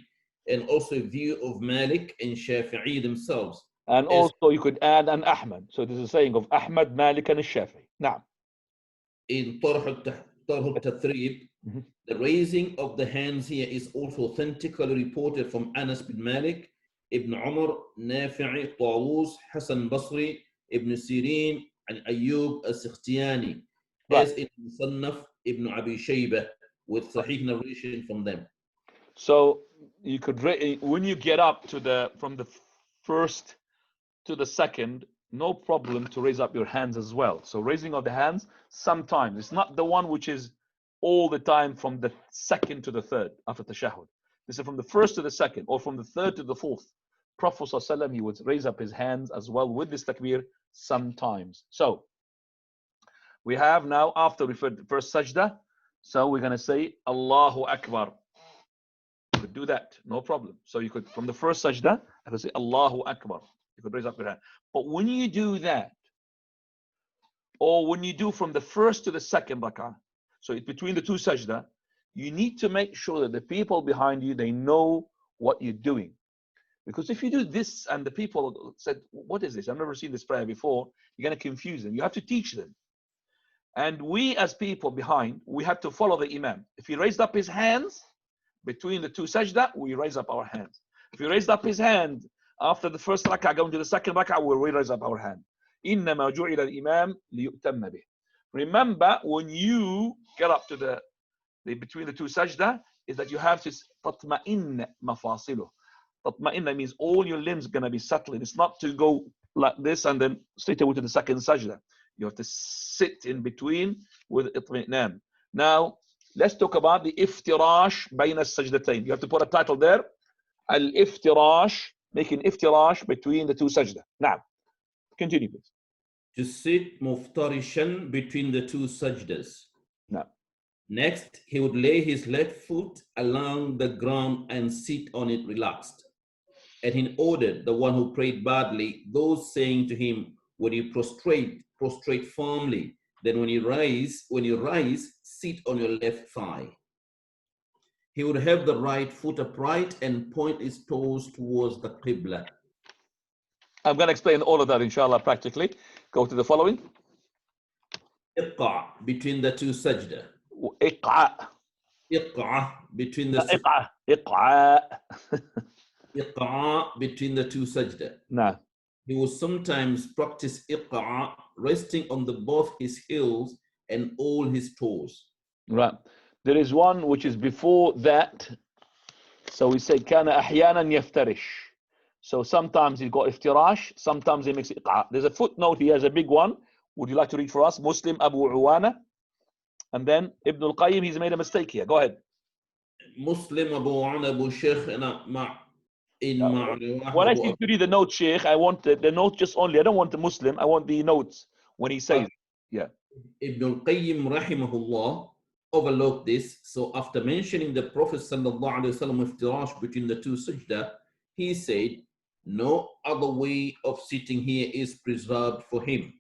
and also a view of Malik and Shafi'i themselves. And also you could add an Ahmad. So this is a saying of Ahmad, Malik and Shafi'i. Now, in Tarh al-Tathrib, the raising of the hands here is also authentically reported from Anas bin Malik, Ibn Umar, Nafi'i, Tawus, Hassan Basri, Ibn Sirin, and Ayyub al-Sikhtiyani, as in Musannaf Ibn Abi Shaybah, with Sahih narration from them. So you could, when you get up to from the first to the second, no problem to raise up your hands as well. So raising of the hands, sometimes it's not the one which is all the time from the second to the third after tashahhud. This is from the first to the second, or from the third to the fourth. Prophet ﷺ, he would raise up his hands as well with this takbir sometimes. So we have now, after we referred to the first sajda, so we're going to say Allahu Akbar. You could do that, no problem. So you could, from the first sajda, I could say Allahu Akbar. You could raise up your hand. But when you do that, or when you do from the first to the second rak'ah, so it's between the two sajda, you need to make sure that the people behind you, they know what you're doing. Because if you do this and the people said, what is this? I've never seen this prayer before, you're going to confuse them. You have to teach them. And we as people behind, we have to follow the imam. If he raised up his hands between the two sajda, we raise up our hands. If he raised up his hand after the first rak'ah, going to the second rak'ah, we raise up our hand. إِنَّمَا جُعِلَ الْإِمَامِ لِيُؤْتَمَّ بِهِ. Remember, when you get up to the between the two sajda, is that you have to تَطْمَئِنَّ مَفَاصِلُهُ. Tatma'inna means all your limbs are going to be settling. It's not to go like this and then straight away to the second sajda. You have to sit in between with itmi'nan. Now, let's talk about the iftirash bayna sajdatayn. You have to put a title there. Al-iftirash, making iftirash between the two sajda. Now, continue please. To sit muftarishan between the two sajdas. Now. Next, he would lay his left foot along the ground and sit on it relaxed. And he ordered the one who prayed badly, those saying to him, when you prostrate firmly. Then when you rise, sit on your left thigh. He would have the right foot upright and point his toes towards the Qibla. I'm going to explain all of that, inshallah, practically. Go to the following. Iq'a, between the two sajda. Iq'a. Iq'a, between the Iq'a. Iq'a, between the two sajda. No. He will sometimes practice iqra, resting on both his heels and all his toes. Right. There is one which is before that. So we say كان أحيانا يفترش. So sometimes he's got iftirash, sometimes he makes iq'a. There's a footnote, he has a big one. Would you like to read for us? Muslim Abu Uwana. And then Ibn al-Qayyim, he's made a mistake here. Go ahead. Muslim Abu Uwana Abu Shaykhna When I see you read the note, Sheikh, I want the note just only. I don't want the Muslim. I want the notes when he says, yeah. Ibn al-Qayyim rahimahullah overlooked this. So after mentioning the Prophet sallallahu alaihi wasallam iftirash between the two sajdah, he said, no other way of sitting here is preserved for him.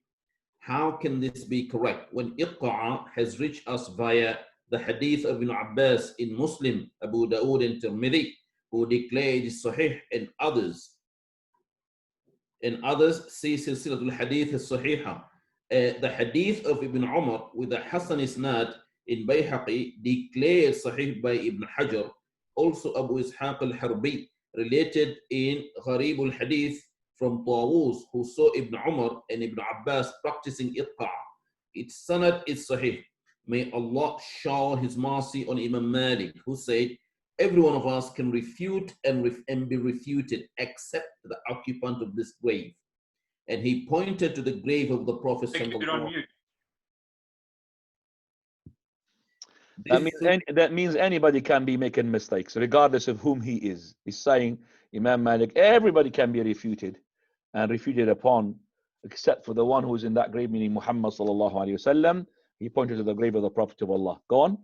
How can this be correct when iqa'a has reached us via the hadith of Ibn Abbas in Muslim, Abu Dawood and Tirmidhi, who declared it sahih, and others see silsilatul hadith as-sahiha. The hadith of Ibn Umar with the Hasan Isnad in Bayhaqi declared sahih by Ibn Hajar. Also Abu Ishaq al-Harbi related in Gharib al-Hadith from Tawus, who saw Ibn Umar and Ibn Abbas practicing iqqa'. Its sanad is sahih. May Allah shower His mercy on Imam Malik, who said, every one of us can refute and be refuted except the occupant of this grave. And he pointed to the grave of the Prophet. That means anybody can be making mistakes, regardless of whom he is. He's saying, Imam Malik, everybody can be refuted and refuted upon, except for the one who is in that grave, meaning Muhammad sallallahu alaihi wasallam. He pointed to the grave of the Prophet of Allah. Go on.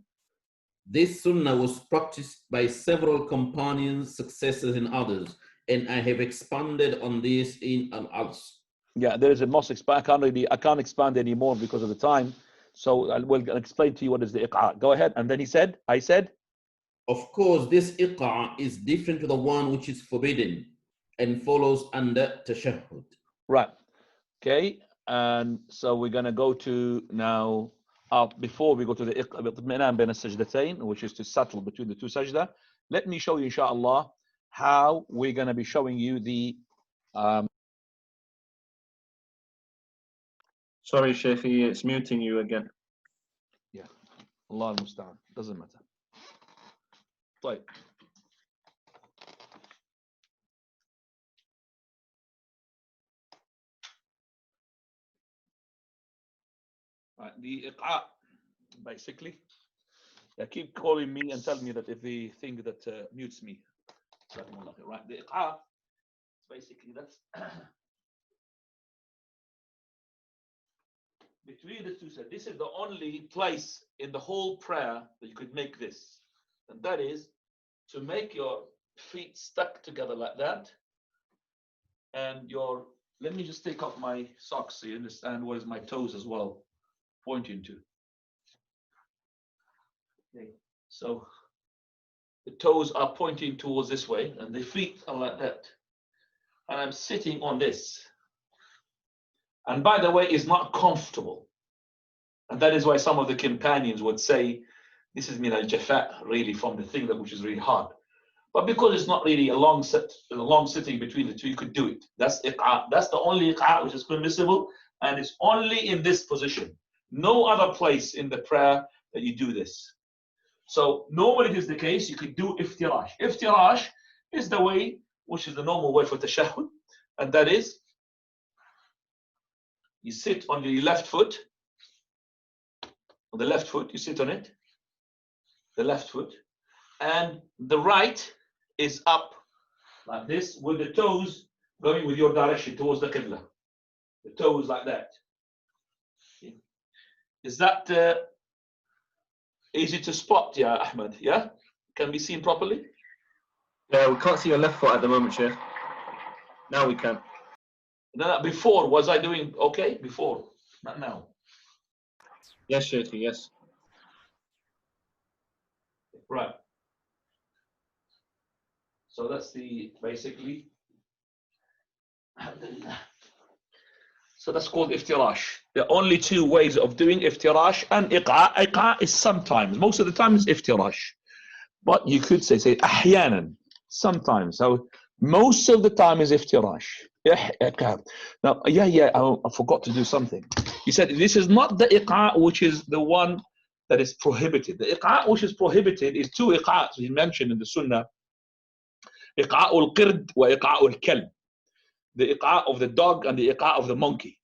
This sunnah was practiced by several companions, successors, and others, and I have expanded on this in al-Als. Yeah, there is a mosque. I can't expand anymore because of the time. So I will explain to you what is the iq'a'. Go ahead. And then I said, of course, this iq'a' is different to the one which is forbidden and follows under tashahhud. Right. Okay. And so we're going to go to now, before we go to the iq'a', which is to settle between the two sajdah, let me show you, inshallah, how we're going to be showing you the Sorry, Sheikh, it's muting you again. Yeah, Allah al-Musta'an. Doesn't matter. Right. The iq'a', basically, they keep calling me and telling me that if they think that mutes me. Right, the iq'a', basically that's between the two sides. This is the only place in the whole prayer that you could make this. And that is to make your feet stuck together like that. And let me just take off my socks so you understand what is my toes as well pointing to. Okay. So the toes are pointing towards this way and the feet are like that. And I'm sitting on this. And by the way, it's not comfortable. And that is why some of the companions would say, this is min al-jafa, really, from the thing which is really hard. But because it's not really a long sitting between the two, you could do it. That's iq'a'. That's the only iq'a' which is permissible, and it's only in this position. No other place in the prayer that you do this. So normally it is the case, you could do iftirash. Iftirash is the way, which is the normal way for tashahhud, and that is, you sit on the left foot, you sit on it, the left foot, and the right is up like this, with the toes going with your direction towards the qibla. The toes like that. Okay. Is that easy to spot, yeah, Ahmed? Yeah? Can be seen properly? Yeah, we can't see your left foot at the moment, Sheikh. Now we can. No, before, was I doing okay? Before, not now. Yes, Sheikh, yes. Right. So that's basically. So that's called iftirash. There are only two ways of doing iftirash and iq'a'. Iq'a' is sometimes, most of the time is iftirash. But you could say ahyanan, sometimes. So most of the time is iftirash. Now, I forgot to do something. He said this is not the iqa which is the one that is prohibited. The iqa which is prohibited is two iqa'as he mentioned in the Sunnah. Iqa'ul qird wa iqa'ul kalb. The iqa of the dog and the iqa of the monkey.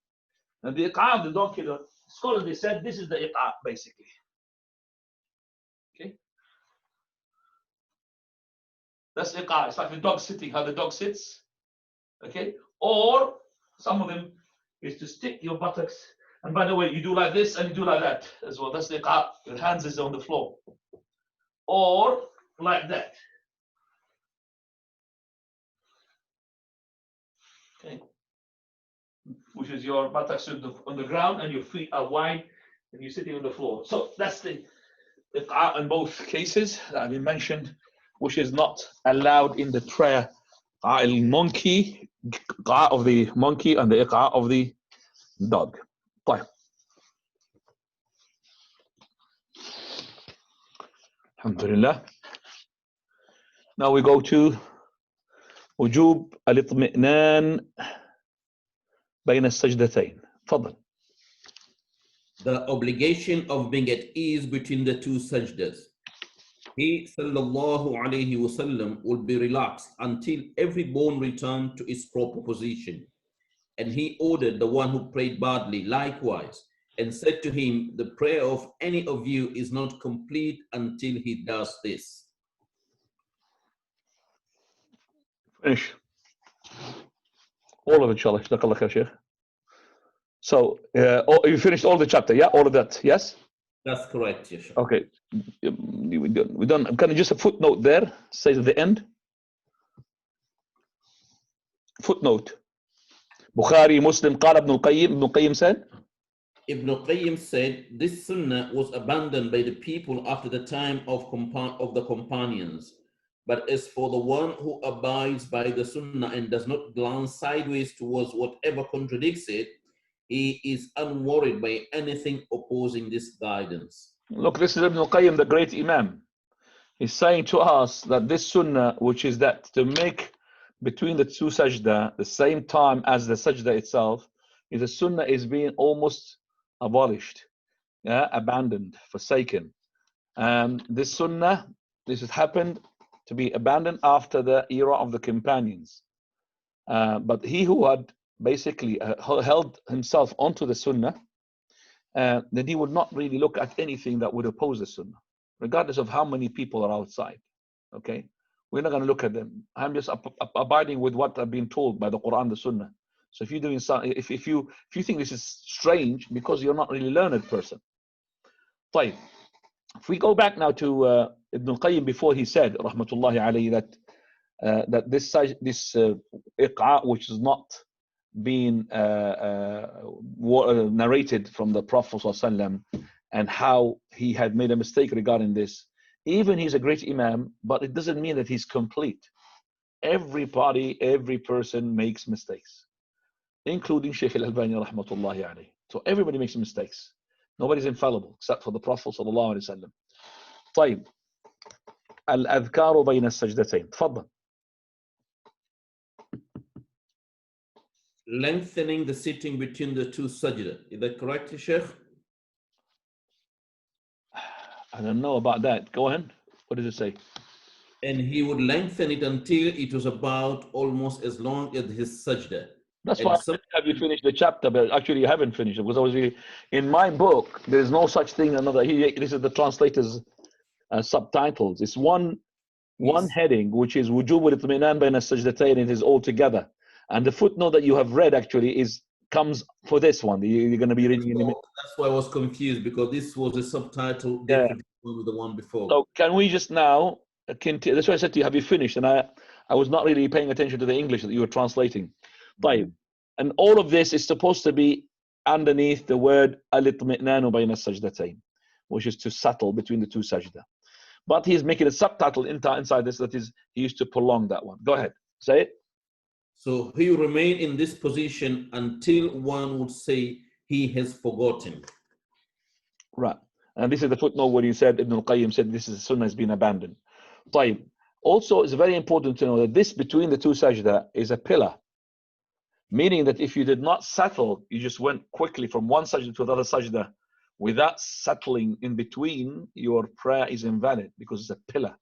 And the iqa of the dog, the scholars, they said this is the iqa basically. Okay. That's iqa. It's like the dog sitting, how the dog sits. Okay. Or some of them is to stick your buttocks. And by the way, you do like this and you do like that as well. That's the iqa. Your hands is on the floor. Or like that. Okay. Which is your buttocks on the ground and your feet are wide and you're sitting on the floor. So that's the iqa in both cases that have been mentioned, which is not allowed in the prayer. Monkey, iqa of the monkey and the iqa of the dog. طيب. Alhamdulillah. Now we go to وجوب الاطمئنان بين السجدتين. تفضل. The obligation of being at ease between the two sajdas. He sallallahu alayhi wasallam will be relaxed until every bone returned to its proper position. And he ordered the one who prayed badly likewise, and said to him, the prayer of any of you is not complete until he does this. Finish. All of it, inshallah. Jazakallah khair, Sheikh. So, you finished all the chapter, yeah? All of that, yes? That's correct, yes. Okay. We done. Can you just a footnote there? Says at the end. Footnote. Bukhari, Muslim, قال ابن القيم said. Ibn Qayyim said, this sunnah was abandoned by the people after the time of the companions. But as for the one who abides by the sunnah and does not glance sideways towards whatever contradicts it, he is unworried by anything opposing this guidance. Look, this is Ibn al-Qayyim, the great Imam. He's saying to us that this sunnah, which is that to make between the two sajda the same time as the sajda itself, is a sunnah is being almost abolished, abandoned, forsaken. And this sunnah, this has happened to be abandoned after the era of the companions. But he who had basically held himself onto the sunnah, then he would not really look at anything that would oppose the sunnah, regardless of how many people are outside. Okay, we're not going to look at them. I'm just abiding with what I've been told by the Quran, the sunnah. So if you're doing something, if you think this is strange, because you're not really a learned person. طيب. If we go back now to Ibn al-Qayyim, before he said, rahmatullahi alayhi, that this iqa, which is not being narrated from the Prophet ﷺ, and how he had made a mistake regarding this. Even he's a great Imam, but it doesn't mean that he's complete. Everybody, every person makes mistakes, including Shaykh al-Albani rahmatullahi alayhi. So everybody makes mistakes. Nobody's infallible except for the Prophet sallallahu alaihi wasallam. طيب. الأذكار بين السجدتين. تفضل. Lengthening the sitting between the two sajda. Is that correct, Sheikh? I don't know about that. Go ahead. What does it say? And he would lengthen it until it was about almost as long as his sajda. That's why I said, have you finished the chapter? But actually, you haven't finished it, because I was really, in my book, there is no such thing. This is the translator's subtitles. It's one heading, which is wujub al-itminan bayna as-sajdatayn. It is all together. And the footnote that you have read actually comes for this one. You're going to be reading in a minute. That's why I was confused, because this was a subtitle different from the one before. So can we just now continue? That's why I said to you, have you finished? And I was not really paying attention to the English that you were translating. طيب. And all of this is supposed to be underneath the word al-itmi'nanu bayna as-sajdatayn, which is to settle between the two sajda. But he's making a subtitle inside this, that is, he used to prolong that one. Go ahead, say it. So he will remain in this position until one would say he has forgotten. Right. And this is the footnote where you said, Ibn al-Qayyim said, this is sunnah has been abandoned. طيب. Also, it's very important to know that this between the two sajda is a pillar. Meaning that if you did not settle, you just went quickly from one sajda to another sajda without settling in between, your prayer is invalid because it's a pillar.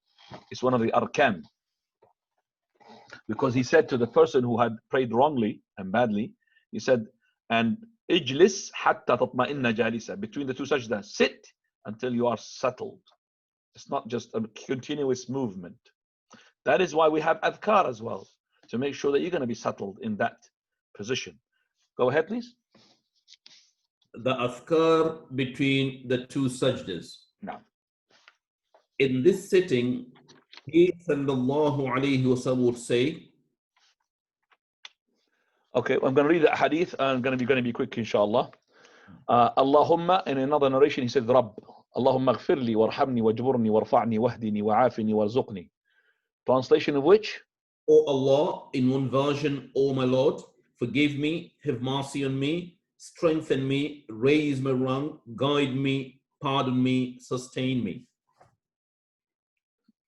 It's one of the arkan. Because he said to the person who had prayed wrongly and badly, he said, and ijlis hatta tatma'inna jalisa. Between the two sajda, sit until you are settled. It's not just a continuous movement. That is why we have adhkar as well, to make sure that you're going to be settled in that position. Go ahead, please. The adhkar between the two sajdas. No. In this sitting, he sallallahu alayhi wasallam would say, Okay, I'm going to read that hadith. I'm going to be quick, inshallah. Allahumma, in another narration, he said, Rabb. Allahumma ghfirli warhamni wajburni warfa'ni wahdini wa'afini warzuqni. Translation of which? O Allah, in one version, O my Lord, forgive me, have mercy on me, strengthen me, raise my rank, guide me, pardon me, sustain me.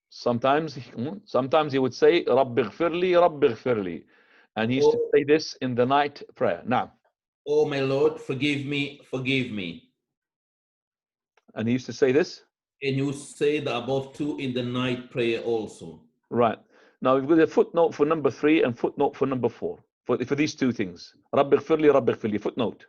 Sometimes he would say, Rabbi ghfirli. And he used to say this in the night prayer. Now. Oh my Lord, forgive me, forgive me. And he used to say this? And you say the above two in the night prayer also. Right. Now we've got a footnote for number 3 and footnote for number 4. For these two things. Rabbi ghfirli. Footnote.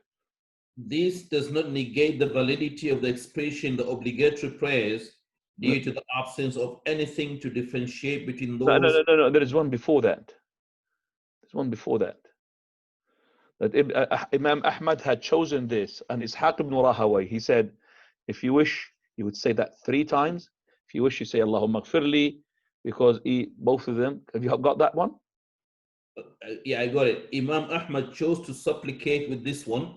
This does not negate the validity of the expression, the obligatory prayers, due to the absence of anything to differentiate between those. No. There is one before that. There's one before that. That Imam Ahmad had chosen this, and Ishaq ibn Rahaway, he said, if you wish, you would say that 3 times. If you wish, you say Allahumma ghfirli, because both of them. Have you got that one? Yeah, I got it. Imam Ahmad chose to supplicate with this one.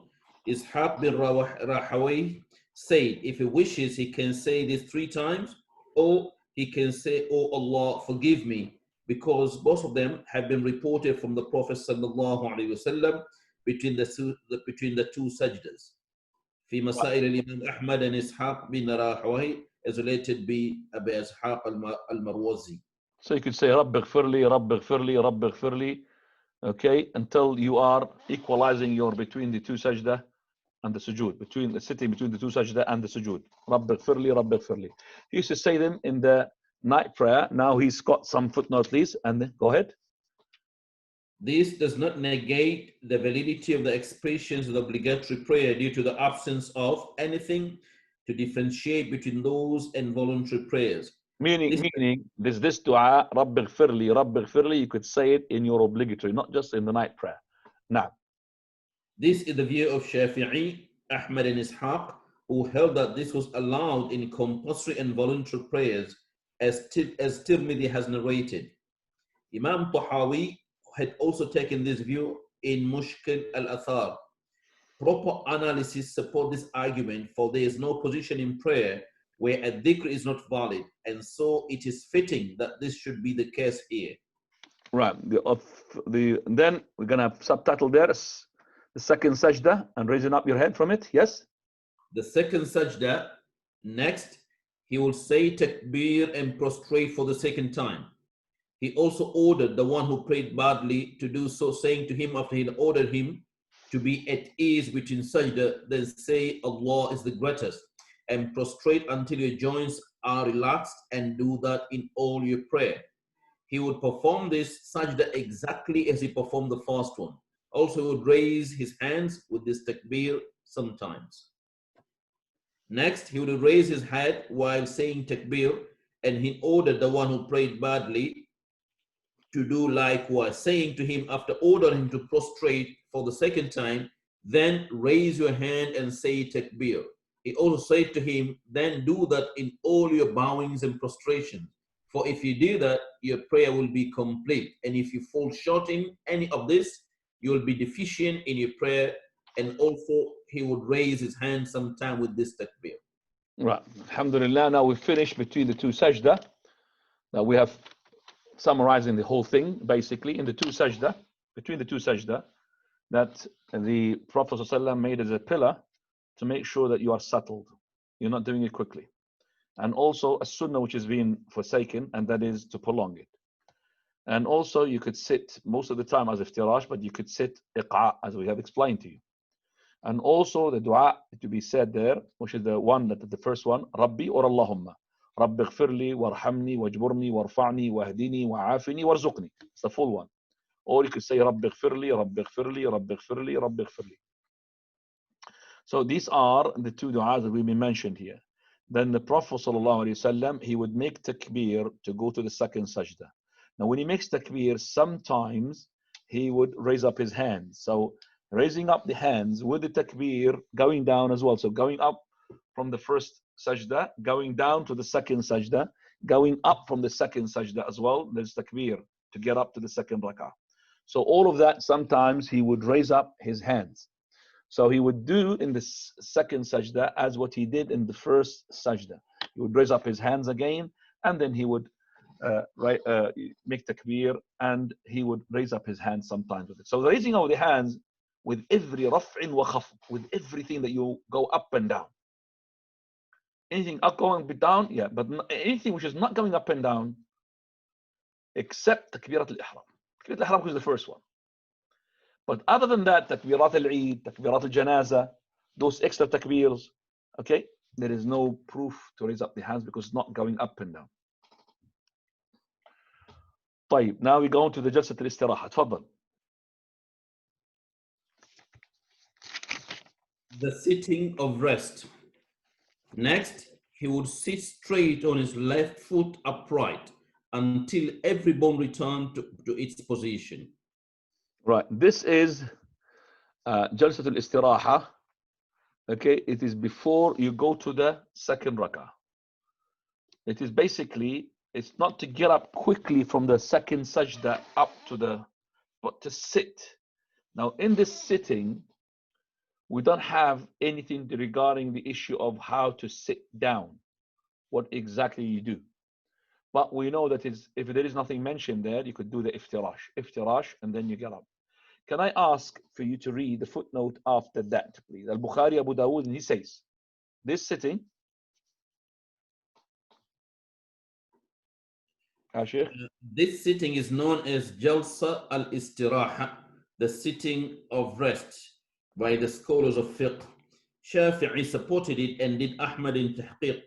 Ishaq bin Rahaway said, if he wishes, he can say this 3 times, or he can say, oh Allah, forgive me, because both of them have been reported from the Prophet sallallahu alaihi wasallam between the two sajdas. في مسائل الإمام أحمد and Ishaq bin Rahaway, as related by Abu Ishaq al-Marwazi. So you could say Rabbi ghfirli, okay, until you are equalizing between the two sajda and the sujood, between the sitting between the two sajda and the sujood. Rabbi ghfirli. He used to say them in the night prayer. Now he's got some footnote, please, and go ahead. This does not negate the validity of the expressions of the obligatory prayer due to the absence of anything to differentiate between those and voluntary prayers. Meaning, this dua, Rabbi ghfirli, you could say it in your obligatory, not just in the night prayer. Now, this is the view of Shafi'i, Ahmad and Ishaq, who held that this was allowed in compulsory and voluntary prayers, as Tirmidhi has narrated. Imam Tahawi had also taken this view in Mushkil al-Athar. Proper analysis support this argument, for there is no position in prayer where a dhikr is not valid, and so it is fitting that this should be the case here. Right. Then we're gonna subtitle there the second sajda and raising up your head from it. Yes. The second sajda. Next, he will say takbir and prostrate for the second time. He also ordered the one who prayed badly to do so, saying to him after he had ordered him to be at ease between sajda, then say Allah is the greatest, and prostrate until your joints are relaxed, and do that in all your prayer. He would perform this sajda exactly as he performed the first one. Also, he would raise his hands with this takbir sometimes. Next, he would raise his head while saying takbir, and he ordered the one who prayed badly to do likewise, saying to him after ordering him to prostrate for the second time, then raise your hand and say takbir. He also said to him, then do that in all your bowings and prostrations. For if you do that, your prayer will be complete. And if you fall short in any of this, you will be deficient in your prayer. And also, he would raise his hand sometime with this takbir. Right. Alhamdulillah. Now we've finished between the two sajda. Now we have summarizing the whole thing, basically, in the two sajda, between the two sajda, that the Prophet ﷺ made as a pillar to make sure that you are settled. You're not doing it quickly. And also a sunnah which is being forsaken, and that is to prolong it. And also you could sit most of the time as iftirash, but you could sit iqa, as we have explained to you. And also the dua to be said there, which is the one that the first one, Rabbi or Allahumma. Rabbi ighfirli warhamni wajburni warfa'ni wahdini wa'afini warzuqni. It's the full one. Or you could say Rabbi ighfirli, Rabbi ighfirli, Rabbi ighfirli, Rabbi ighfirli. So these are the two du'as that we mentioned here. Then the Prophet ﷺ, he would make takbir to go to the second sajda. Now when he makes takbir, sometimes he would raise up his hands. So raising up the hands with the takbir, going down as well. So going up from the first sajda, going down to the second sajda, going up from the second sajda as well. There's takbir to get up to the second rak'ah. So all of that, sometimes he would raise up his hands. So he would do in the second sajda as what he did in the first sajda. He would raise up his hands again, and then he would make takbir, and he would raise up his hands sometimes with it. So the raising of the hands with every raf'in wa khafd, with everything that you go up and down. Anything up going down, yeah, but anything which is not going up and down, except takbirat al-ihram. Takbirat al-ihram is the first one. But other than that, takbirat al-Eid, takbirat al-Janaza, those extra takbirs, okay, there is no proof to raise up the hands because it's not going up and down. طيب, now we go to the Jalsat al-Istiraha. تفضل. The sitting of rest. Next, he would sit straight on his left foot upright until every bone returned to its position. Right, this is Jalsat al-Istiraha. Okay, it is before you go to the second rak'ah. It is basically, it's not to get up quickly from the second sajda up to the, but to sit. Now in this sitting, we don't have anything regarding the issue of how to sit down, what exactly you do. But we know that if there is nothing mentioned there, you could do the iftirash, and then you get up. Can I ask for you to read the footnote after that, please? Al-Bukhari, Abu Dawood, and he says, this sitting, this sitting is known as Jalsa al-Istiraha, the sitting of rest, by the scholars of fiqh. Shafi'i supported it and did Ahmad in tahqiq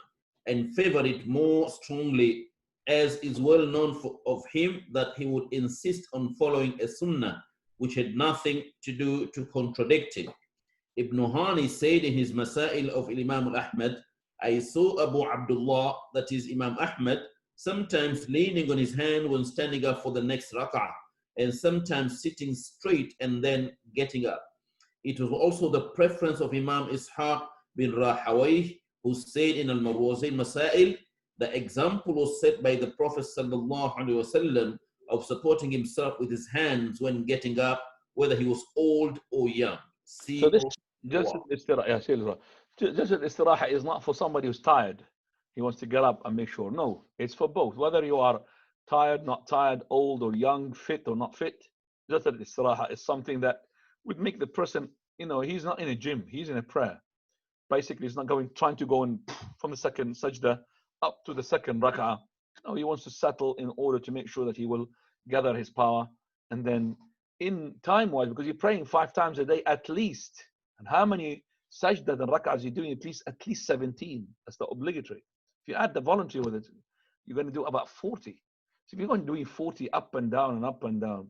and favored it more strongly, as is well known of him that he would insist on following a sunnah which had nothing to do to contradict it. Ibn Hani said in his Masail of Imam Ahmad, I saw Abu Abdullah, that is Imam Ahmad, sometimes leaning on his hand when standing up for the next rak'ah, and sometimes sitting straight and then getting up. It was also the preference of Imam Ishaq bin Rahawayh, who said in Al-Marwazi Masail, the example was set by the Prophet ﷺ of supporting himself with his hands when getting up, whether he was old or young. So this Jalsat al-Istiraha is not for somebody who's tired. He wants to get up and make sure. No, it's for both. Whether you are tired, not tired, old or young, fit or not fit, Jalsat al-Istiraha is something that would make the person, he's not in a gym, he's in a prayer. Basically, he's not trying to go in from the second sajda up to the second rak'ah. No, he wants to settle in order to make sure that he will gather his power. And then in time-wise, because you're praying 5 times a day at least, and how many sajda and rak'ahs you're doing? At least 17. That's the obligatory. If you add the voluntary with it, you're going to do about 40. So if you're going to do 40 up and down and up and down,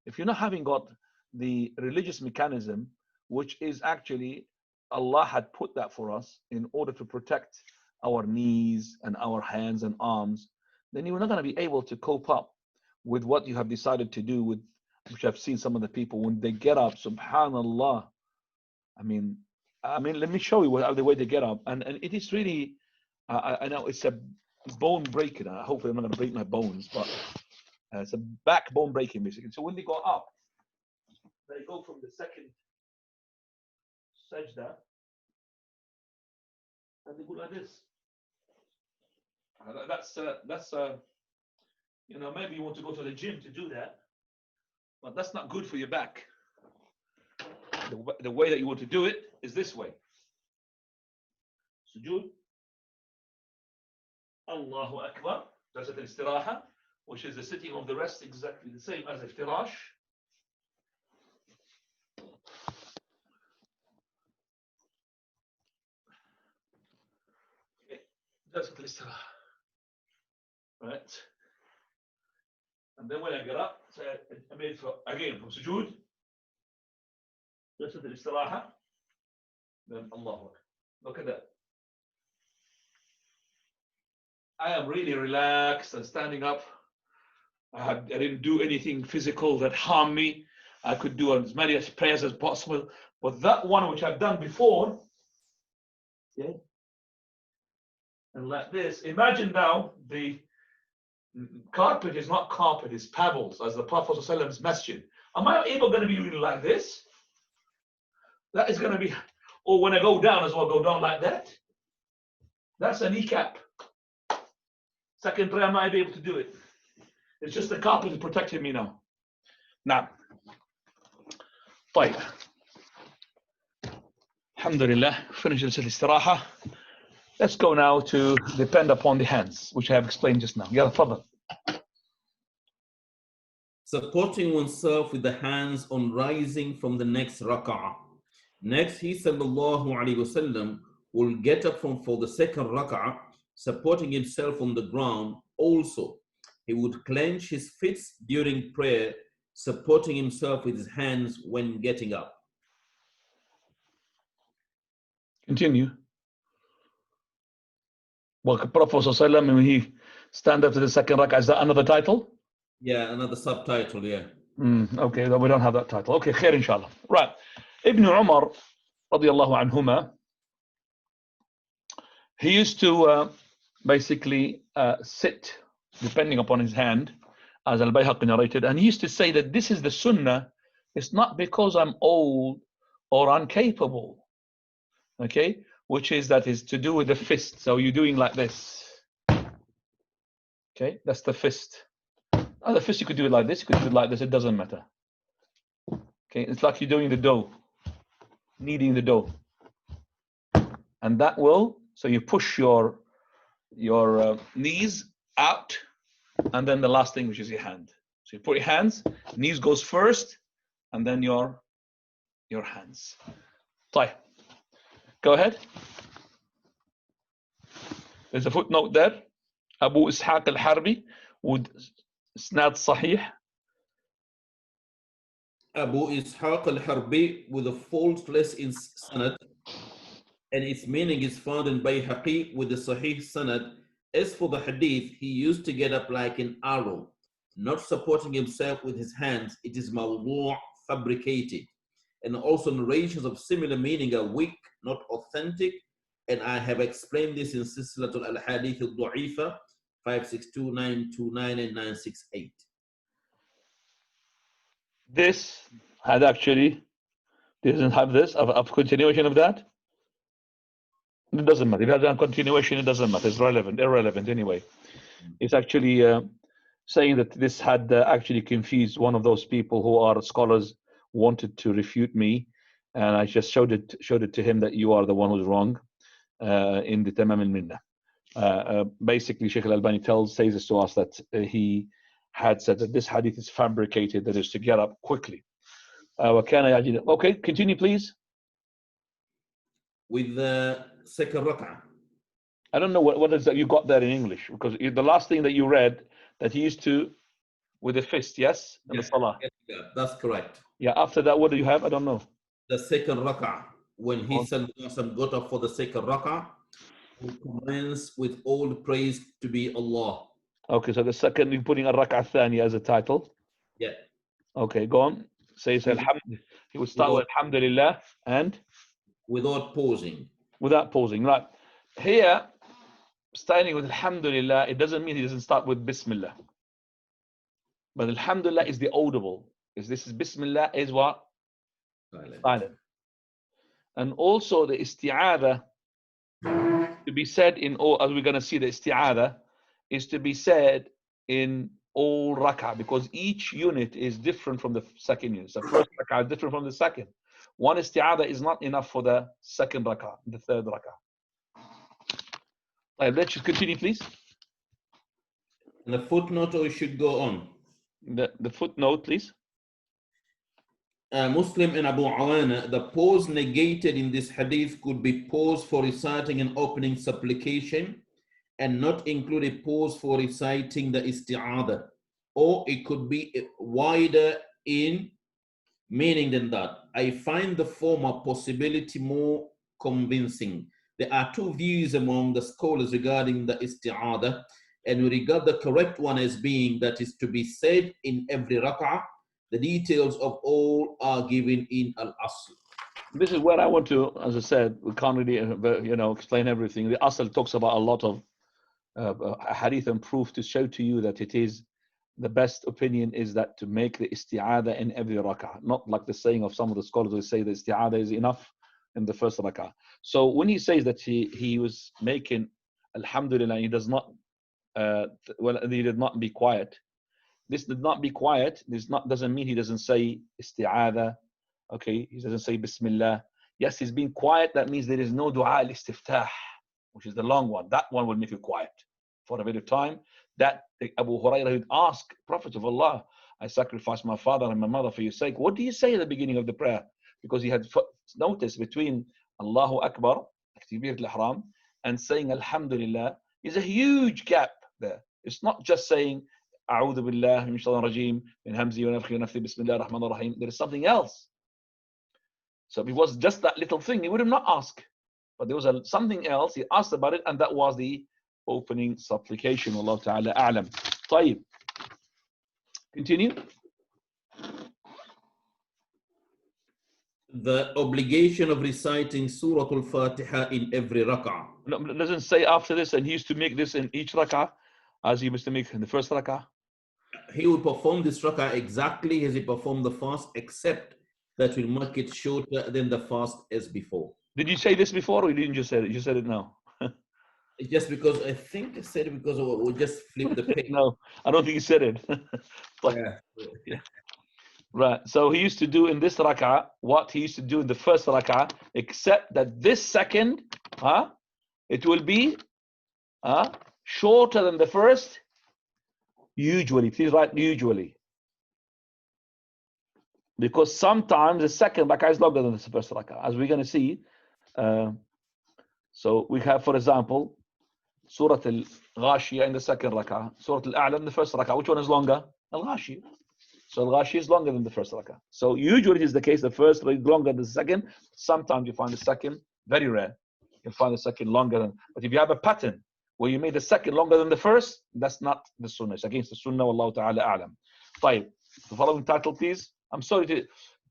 if you're not having got the religious mechanism, which is actually Allah had put that for us in order to protect our knees and our hands and arms, then you're not going to be able to cope up with what you have decided to do, with which I've seen some of the people when they get up, subhanallah. I mean, let me show you the way they get up, and it is really, I know it's a bone breaking. Hopefully, I'm not going to break my bones, but it's a backbone breaking basically. So when they go up, they go from the second sajda, and they go like this. That's maybe you want to go to the gym to do that, but that's not good for your back. The way that you want to do it is this way. Sujood. Allahu Akbar. Jalsat al-Istiraha. which is the sitting of the rest, exactly the same as iftirash. جلسة الاستراحة. Right. And then when I get up, so I made it again from sujood. جلسة الاستراحة. Then Allahu Akbar. Look at that. I am really relaxed and standing up. I didn't do anything physical that harmed me. I could do as many prayers as possible. But that one which I've done before, okay, and like this, imagine now the carpet is not carpet, it's pebbles, as the Prophet ﷺ's masjid. Am I able going to be doing like this? That is going to be, or when I go down as well, go down like that. That's a kneecap. Second prayer, I might be able to do it. It's just the carpet is protecting me now. Now, طيب. Alhamdulillah, finish the istiraha. Let's go now to depend upon the hands, which I have explained just now. Yeah, further. Supporting oneself with the hands on rising from the next rak'ah. Next, he sallallahu alayhi wasallam will get up for the second rak'ah, supporting himself on the ground. Also, he would clench his fists during prayer, supporting himself with his hands when getting up. Continue. Well, Prophet ﷺ, when he stand up to the second rak'ah, is that another title? Yeah, another subtitle, yeah. Okay, we don't have that title. Okay, khair inshallah. Right. Ibn Umar, radiallahu anhuma, he used to basically sit, depending upon his hand, as Al-Bayhaqi narrated, and he used to say that this is the sunnah. It's not because I'm old or incapable, okay, which is that is to do with the fist. So you're doing like this, okay, that's the fist. The fist, you could do it like this, you could do it like this, it doesn't matter. Okay, it's like you're doing the dough, kneading the dough. And that will, so you push your knees out, and then the last thing, which is your hand. So you put your hands, knees goes first, and then your hands. طيب. Go ahead. There's a footnote there. Abu Ishaq al-Harbi would isnad sahih. Abu Ishaq al-Harbi with a faultless in sanad, and its meaning is found in Bayhaqi with the Sahih sanad. As for the hadith, he used to get up like an arrow, not supporting himself with his hands. It is mawdu', fabricated. And also narrations of similar meaning are weak, not authentic. And I have explained this in Silsilatul al-Hadith al-Du'ifa, 562, 929, and 968. This had actually doesn't have this of continuation of that. It doesn't matter. If it has a continuation, it doesn't matter. It's irrelevant anyway. It's actually saying that this had actually confused one of those people who are scholars, wanted to refute me, and I just showed it to him that you are the one who's wrong in the Tamam al-Minna. Basically, Sheikh al-Albani says this to us that he had said that this hadith is fabricated, that is to get up quickly. Okay, continue please. With the second rak'ah. I don't know what is that you got there in English, because the last thing that you read that he used to with the fist, yes? And Yes, the salah. yeah, that's correct. Yeah, after that, what do you have? I don't know. The second rak'ah, when he got up for the second rak'ah, we commence with all praise to be Allah. Okay, so the second, you're putting a rak'ah thani as a title. Yeah. Okay, go on. Say alhamdulillah. He would start with alhamdulillah and without pausing. Without pausing, right? Here, starting with alhamdulillah, it doesn't mean he doesn't start with bismillah. But alhamdulillah is the audible. This is bismillah is what? Silent. And also the isti'adha to be said in all, as we're going to see, the isti'adha is to be said in all rak'ah, because each unit is different from the second unit. The first rak'ah is different from the second. One isti'adha is not enough for the second rak'ah, the third rak'ah. Let's just continue, please. And the footnote, or you should go on? The footnote, please. Muslim and Abu Awana, the pause negated in this hadith could be pause for reciting an opening supplication and not include a pause for reciting the isti'adah. Or it could be wider in meaning than that. I find the former possibility more convincing. There are two views among the scholars regarding the isti'adah, and we regard the correct one as being that is to be said in every rak'ah. The details of all are given in al-asl. This is where I want to, as I said, we can't really, explain everything. The asl talks about a lot of hadith and proof to show to you that it is the best opinion is that to make the isti'adah in every rak'ah, not like the saying of some of the scholars who say the isti'adah is enough in the first rak'ah. So when he says that he was making alhamdulillah, he does not he did not be quiet. This did not be quiet. This doesn't mean he doesn't say isti'adah. Okay, he doesn't say bismillah. Yes, he's being quiet. That means there is no dua al-istiftah, which is the long one. That one will make you quiet for a bit of time. That Abu Hurairah would ask, Prophet of Allah, I sacrificed my father and my mother for your sake. What do you say at the beginning of the prayer? Because he had noticed between Allahu Akbar, Takbir al-Ihram, and saying Alhamdulillah is a huge gap there. It's not just saying A'udhu Billah min shaitan rajim min hamzi wa nafthi wa nafthi bismillah ar-Rahman ar-Rahim. There is something else. So if it was just that little thing, he would have not asked. But there was something else. He asked about it, and that was the opening supplication. Wallahu ta'ala a'lam. طيب. Continue. The obligation of reciting Surah Al-Fatiha in every rak'ah. No, it doesn't say after this, and he used to make this in each rak'ah, as he used to make in the first rak'ah. He will perform this rak'ah exactly as he performed the fast, except that will make it shorter than the fast as before. Did you say this before, or you didn't just say it? You said it now. Just because I think I said it because we'll just flip the page. No, I don't think you said it. But, yeah. Right. So he used to do in this rak'ah what he used to do in the first rak'ah, except that this second, it will be shorter than the first. Usually, please write usually. Because sometimes the second rak'ah is longer than the first rak'ah, as we're going to see. So we have, for example, Surah Al-Ghashiyah in the second rak'ah, Surah Al-A'la in the first rak'ah. Which one is longer? Al-Ghashiyah. So Al-Ghashiyah is longer than the first rak'ah. So usually it is the case, the first is longer than the second. Sometimes you find the second, very rare, you'll find the second longer than. But if you have a pattern where you made the second longer than the first, that's not the sunnah. It's against the sunnah. Wallahu ta'ala a'lam. طيب. The following title, please. I'm sorry to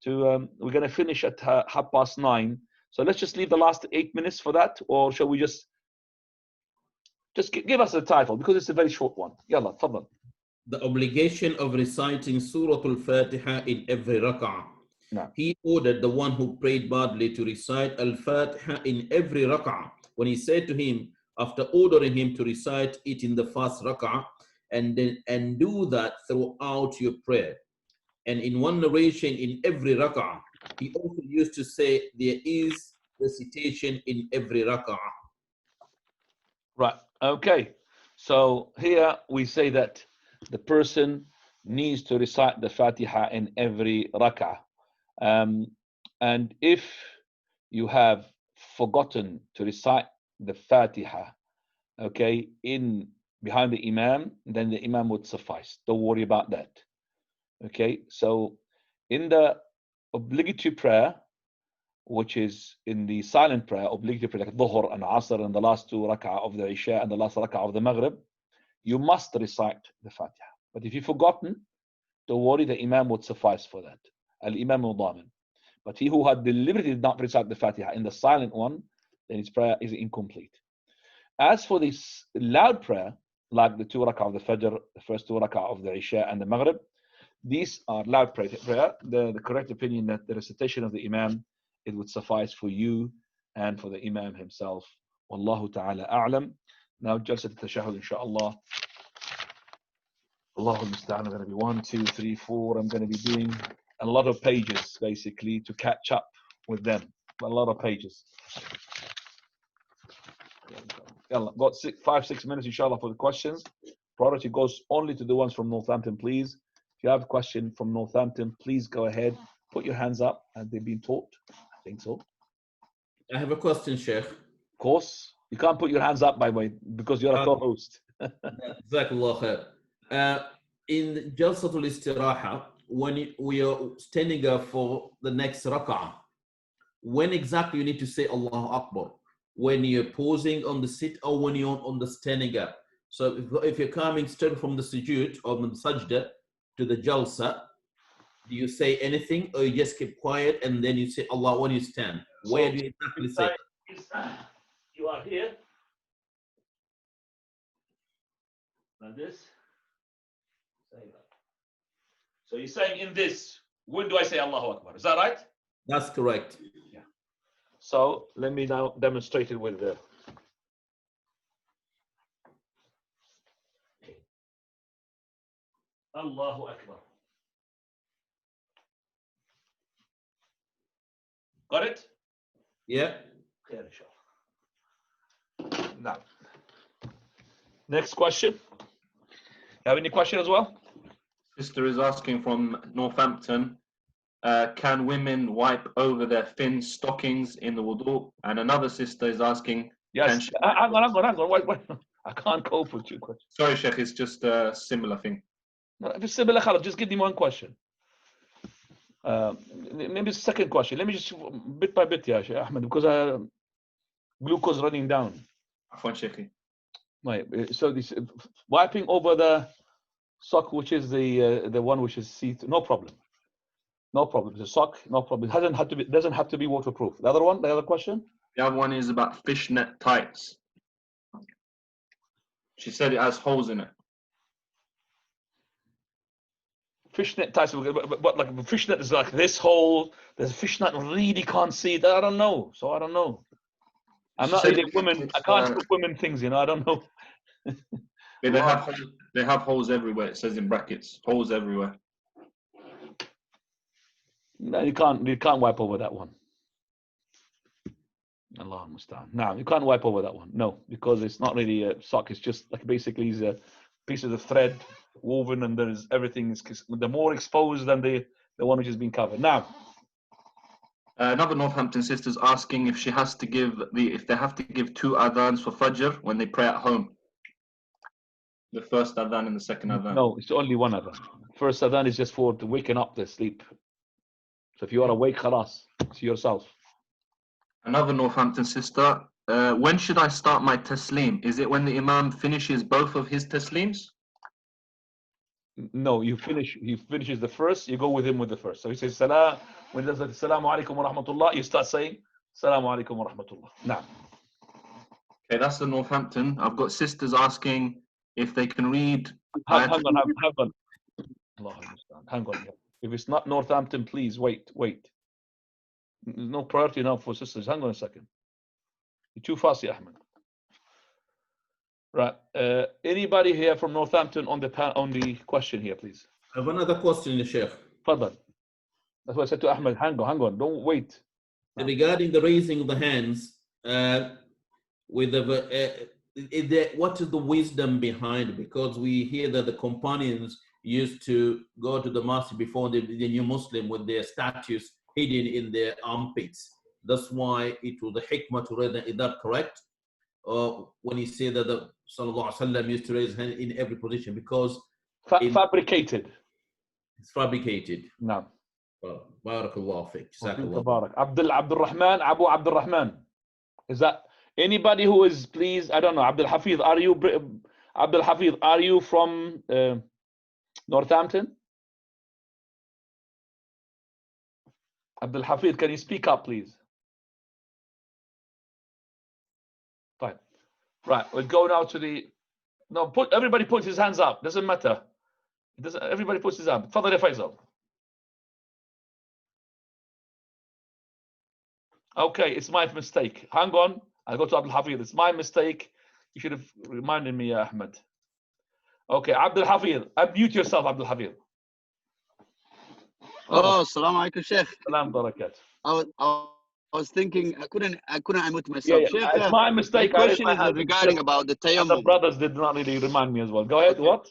we're going to finish at 9:30. So let's just leave the last 8 minutes for that, or shall we just give us the title, because it's a very short one. Yalla, tafadhal. The obligation of reciting Surah Al-Fatiha in every rak'ah. No. He ordered the one who prayed badly to recite Al-Fatiha in every rak'ah. When he said to him, after ordering him to recite it in the first rak'ah, and do that throughout your prayer. And in one narration in every rak'ah, he also used to say there is recitation in every rak'ah. Right. Okay. So here we say that the person needs to recite the Fatiha in every rak'ah. And if you have forgotten to recite the Fatiha, okay, behind the Imam, then the Imam would suffice. Don't worry about that. Okay. So in the obligatory prayer, which is in the silent prayer, obligatory prayer, like Dhuhr and Asr and the last two rak'ah of the Isha and the last rak'ah of the Maghrib, you must recite the Fatiha. But if you've forgotten, don't worry, the Imam would suffice for that. Al-Imam al-Damin. But he who had deliberately did not recite the Fatiha in the silent one, then his prayer is incomplete. As for this loud prayer, like the two rak'ah of the Fajr, the first two rak'ah of the Isha and the Maghrib, these are loud prayer. The correct opinion that the recitation of the Imam, it would suffice for you and for the Imam himself. Wallahu ta'ala a'lam. Now, Jalsat al-Tashahhud, inshaAllah. Allahu musta'an, I'm going to be 1, 2, 3, 4. I'm going to be doing a lot of pages, basically, to catch up with them. A lot of pages. Got 5, 6 minutes, inshallah, for the questions. priority goes only to the ones from Northampton, please. If you have a question from Northampton, please go ahead. Put your hands up. Have they been taught? I think so. I have a question, Sheikh. Of course. You can't put your hands up, by the way, because you're a co-host. Jazakallah khair. In Jalsatul Istiraha, when we are standing up for the next rak'ah, when exactly you need to say Allahu Akbar? When you're pausing on the sit or when you're on the standing up? So if you're coming straight from the sujood or from the sajdah to the jalsa, do you say anything or you just keep quiet and then you say Allah when you stand? Where do you exactly say it? You are here. Like this. So you're saying in this, when do I say Allahu Akbar? Is that right? That's correct. Yeah. So let me now demonstrate it with the Allahu Akbar. Got it? Yeah. Khair, inshallah. Now, next question. You have any question as well? Sister is asking from Northampton, can women wipe over their thin stockings in the wudu? And another sister is asking, Yes. Hang on. Wait. I can't cope with two questions. Sorry, Sheikh, it's just a similar thing. No, if it's similar, just give me one question. Maybe the second question. Let me just bit by bit, Sheikh Ahmed, because glucose running down. Afwan, Sheikh. Right. So this wiping over the sock, which is the one which is see-through, no problem. No problem. The sock, no problem. It doesn't have to be waterproof. The other question? The other one is about fishnet tights. She said it has holes in it. Fishnet tights, but like a fishnet is like this hole. There's a fishnet really can't see that. I don't know. So I don't know. I'm not really women. I can't put women things, I don't know. They have holes everywhere. It says in brackets, holes everywhere. No, you can't wipe over that one. Allah musta'an. No, you can't wipe over that one. No, because it's not really a sock. It's just like basically it's a piece of the thread woven, and there's everything is the more exposed than the one which has been covered. Now, another Northampton sister's asking if she has to if they have to give two adhans for Fajr when they pray at home. The first adhan and the second adhan. No, it's only one adhan. First adhan is just for waking up the sleep. So if you are awake, khalas, to yourself. Another Northampton sister, when should I start my taslim? Is it when the Imam finishes both of his taslims? No, he finishes the first, you go with him with the first. So he says salam, when he does assalamu alaikum wa rahmatullah, you start saying assalamu alaikum wa rahmatullah. Now. Okay, that's the Northampton. I've got sisters asking if they can read. Hang on. Allah, hang on. If it's not Northampton, please wait. There's no priority now for sisters. Hang on a second. You're too fast, Ahmed. Right. Anybody here from Northampton on the question here, please? I have another question, Sheikh. Fadal. That's what I said to Ahmed. Hang on. Don't wait. Regarding the raising of the hands, with what is the wisdom behind it? Because we hear that the companions used to go to the mosque before the new Muslim with their statues hidden in their armpits. That's why it was the hikmah to raise. Is that correct? When he said that the Sallallahu Alaihi Wasallam used to raise his hand in every position because fabricated. It's fabricated. No. Barakallahu fiqh. Abdul Rahman, Abu Abdul Rahman. Is that anybody who is, please? I don't know. Abdul Hafiz, are you from Northampton? Abdul Hafiz, can you speak up, please? Fine. Right, we'll go now to the. No, everybody puts his hands up. Doesn't matter. Everybody puts his hand. Fadal ya Faisal. Okay, it's my mistake. Hang on. I'll go to Abdul Hafiz. It's my mistake. You should have reminded me, Ahmed. Okay, Abdul Hafiz. Unmute yourself, Abdul Hafiz. Oh, Assalamu alaikum, Sheikh. Salam barakat. I was thinking I couldn't unmute Yeah, myself. yeah. Sheikh, It's my my mistake. question is regarding about the Other tayammum. brothers did not really remind me as well. Go ahead. Okay. What?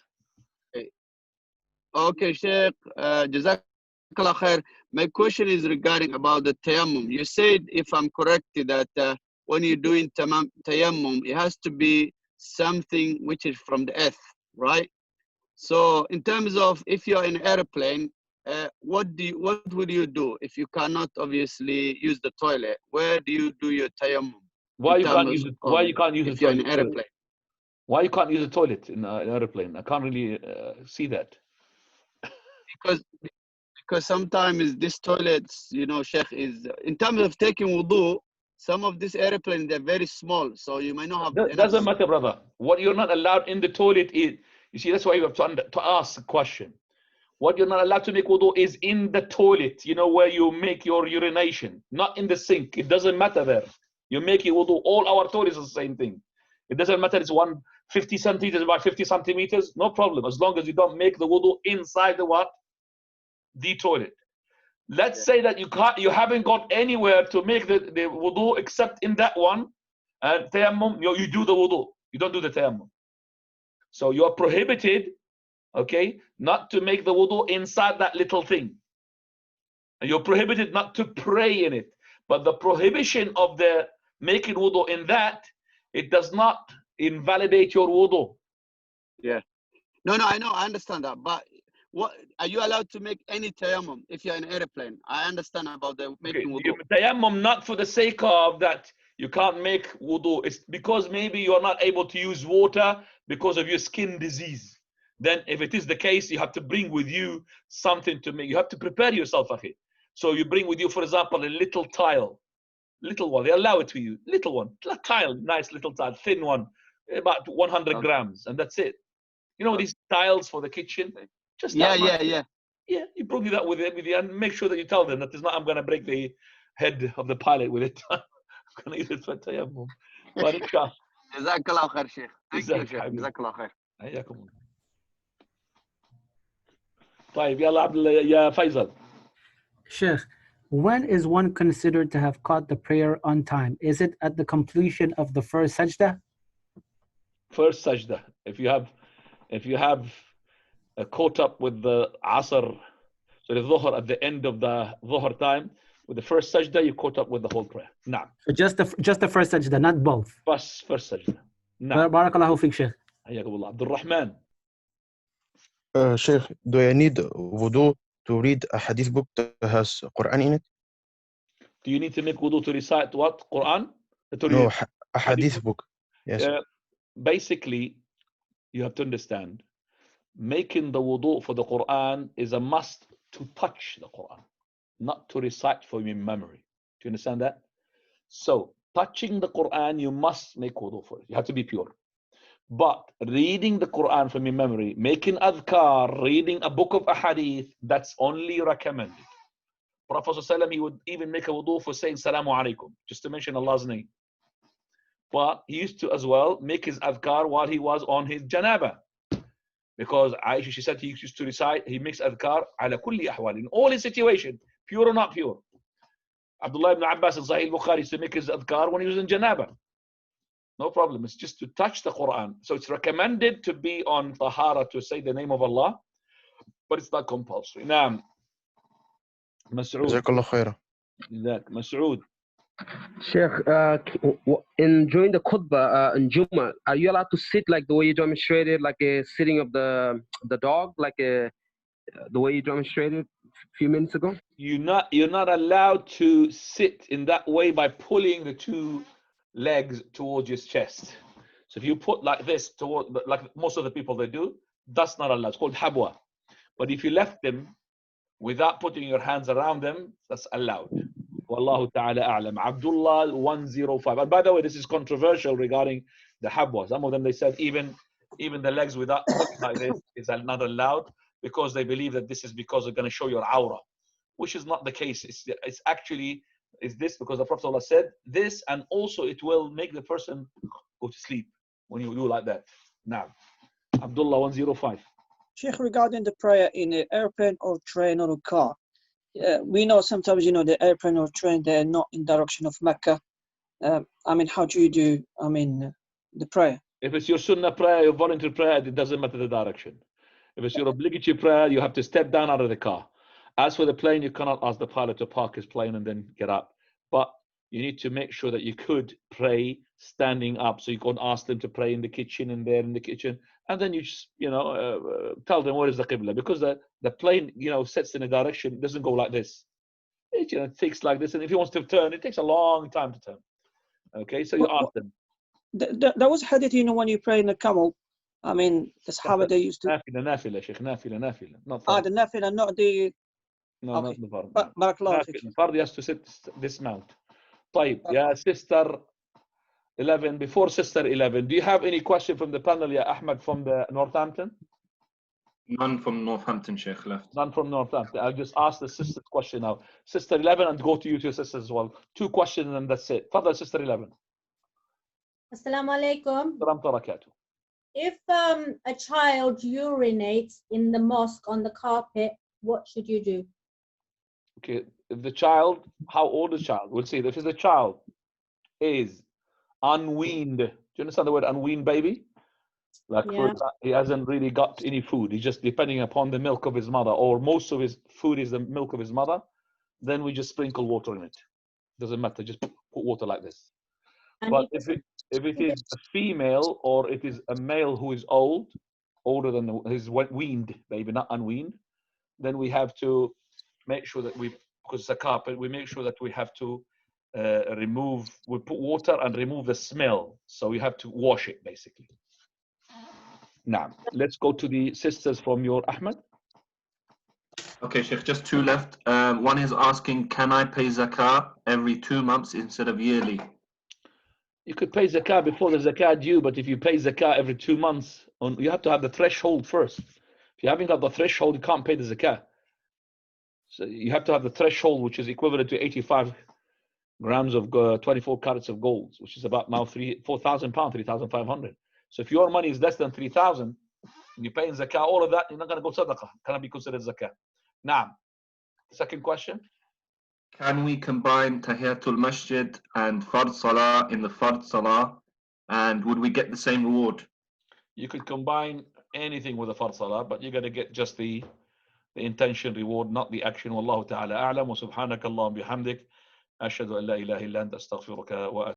Okay, Sheikh, Jazakallah khair. My question is regarding about the tayammum. You said, if I'm correct, that when you're doing tayammum, it has to be something which is from the earth, right? So in terms of if you're in an airplane, what would you do if you cannot obviously use the toilet? Where do you do your tayammum? Why you can't use it? Why you can't use if the you're in toilet? an airplane? Why you can't use the toilet in an airplane? I can't really see that. Because sometimes this toilets, you know, Sheikh, is in terms of taking wudu, some of these airplanes, they're very small, so you might not have That enough. doesn't matter, brother. What you're not allowed in the toilet is, you see, that's why you have to ask a question. What you're not allowed to make wudu is in the toilet, you know, where you make your urination, not in the sink. It doesn't matter there. You make your wudu. All our toilets are the same thing. It doesn't matter. It's 150 centimeters by 50 centimeters. No problem. As long as you don't make the wudu inside the what? The toilet. Let's say that you haven't got anywhere to make the wudu except in that one. And tayammum, you do the wudu. You don't do the tayammum. So you are prohibited, okay, not to make the wudu inside that little thing. And you're prohibited not to pray in it. But the prohibition of the making wudu in that, it does not invalidate your wudu. Yeah. No, I know, I understand that. But what are you allowed to make any tayammum if you're in an airplane? I understand about the making wudu. Tayammum, not for the sake of that you can't make wudu. It's because maybe you're not able to use water because of your skin disease. Then if it is the case, you have to bring with you something to make. You have to prepare yourself of it. So you bring with you, for example, a little tile. Little one. They allow it to you. Little one. A tile. Nice little tile. Thin one. About 100 grams. And that's it. You know these tiles for the kitchen? Just Yeah. Yeah, you bring that with you and make sure that you tell them that it's not, I'm going to break the head of the pilot with it. I'm going to use it for tayammum. But inshallah. Jazakallah khair, Sheikh. Thank you, Sheikh. Jazakallah khair. حياكم الله. طيب يلا عبد الله يا فيصل. Sheikh, when is one considered to have caught the prayer on time? Is it at the completion of the first sajdah? First sajdah. If you have caught up with the asr, so the dhuhr at the end of the dhuhr time, with the first sajdah, you caught up with the whole prayer. Naam. So just the first sajdah, not both. First sajdah. Naam. Barakallahu fiqh, Sheikh. حياكم الله. Abdul Rahman. Sheikh, do I need wudu to read a hadith book that has Quran in it? Do you need to make wudu to recite what? Quran? No, a hadith book. Yes. Basically, you have to understand, making the wudu for the Quran is a must to touch the Quran, not to recite from your memory. Do you understand that? So, touching the Quran, you must make wudu for it. You have to be pure. But reading the Quran from your memory, making adhkar, reading a book of ahadith, that's only recommended. Prophet ﷺ, he would even make a wudu for saying Salamu Alaikum, just to mention Allah's name. But he used to as well make his adhkar while he was on his janaba. Because Aisha, she said he used to recite, he makes adhkar ala kulli ahwal, in all his situation, pure or not pure. Abdullah ibn Abbas in Sahih Bukhari used to make his adhkar when he was in janaba. No problem, it's just to touch the Quran. So it's recommended to be on tahara to say the name of Allah, but it's not compulsory. Naam. Mas'ud. Jazakallah khairah. Mas'ud. Sheikh, during the khutbah in Jummah, are you allowed to sit like the way you demonstrated, like a sitting of the dog, like the way you demonstrated a few minutes ago? You're not allowed to sit in that way by pulling the two legs towards your chest. So if you put like this toward, like most of the people they do, that's not allowed. It's called habwa. But if you left them without putting your hands around them, that's allowed. Wallahu ta'ala a'lam. Abdullah 105. And by the way, this is controversial regarding the habwa. Some of them, they said even the legs without putting like this is not allowed, because they believe that this is because they're going to show your aura, which is not the case. It's actually is this because the Prophet ﷺ said this, and also it will make the person go to sleep when you do like that. Now, Abdullah 105. Sheikh, regarding the prayer in an airplane or train or a car, we know sometimes, the airplane or train, they're not in direction of Mecca. I mean, how do you do, the prayer? If it's your sunnah prayer, your voluntary prayer, it doesn't matter the direction. If it's your obligatory prayer, you have to step down out of the car. As for the plane, you cannot ask the pilot to park his plane and then get up. But you need to make sure that you could pray standing up. So you can ask them to pray in the kitchen and there in the kitchen. And then you just, tell them where is the Qibla. Because the plane, sets in a direction, it doesn't go like this. It takes like this. And if he wants to turn, it takes a long time to turn. Okay, so you ask them. There was a hadith, when you pray in the camel. I mean, the Sahaba, they used to. Nafila, Sheikh, nafila. Not the nafila, not the. No, okay. not the fard. Barakallahu The fard has to sit dismount. طيب, yeah, sister 11. Before sister 11, do you have any question from the panel, yeah, Ahmed from the Northampton? None from Northampton, Sheikh, left. None from Northampton. I'll just ask the sister's question now. Sister 11, and go to you, to your sisters as well. 2 questions and that's it. Fadal, sister 11. Assalamu alaikum. Barakatuh. If a child urinates in the mosque on the carpet, what should you do? Okay, if the child, how old is the child? We'll see. If the child is unweaned, do you understand the word unweaned baby? Like, for example, he hasn't really got any food. He's just depending upon the milk of his mother, or most of his food is the milk of his mother. Then we just sprinkle water in it. Doesn't matter. Just put water like this. But if it is a female or it is a male who is older than his weaned baby, not unweaned, then we have to make sure that because it's a carpet, we make sure that we have to we put water and remove the smell. So we have to wash it basically. Now, let's go to the sisters from your Ahmed. Okay, Sheikh, just 2 left. One is asking, can I pay zakah every 2 months instead of yearly? You could pay zakah before the zakah due, but if you pay zakah every 2 months, you have to have the threshold first. If you haven't got the threshold, you can't pay the zakah. So you have to have the threshold, which is equivalent to 85 grams of 24 carats of gold, which is about now 4,000 pounds, 3,500. So if your money is less than 3,000, and you're paying zakah, all of that, you're not going to go sadaqah. Cannot be considered zakah. Now, second question. Can we combine Tahiyatul Masjid and Fard Salah in the Fard Salah? And would we get the same reward? You could combine anything with the Fard Salah, but you're going to get just the intention reward, not the action. Wallahu ta'ala a'lam wa subhanaka Allahumma bihamdik. Ashhadu an la ilaha illa anta astaghfiruka wa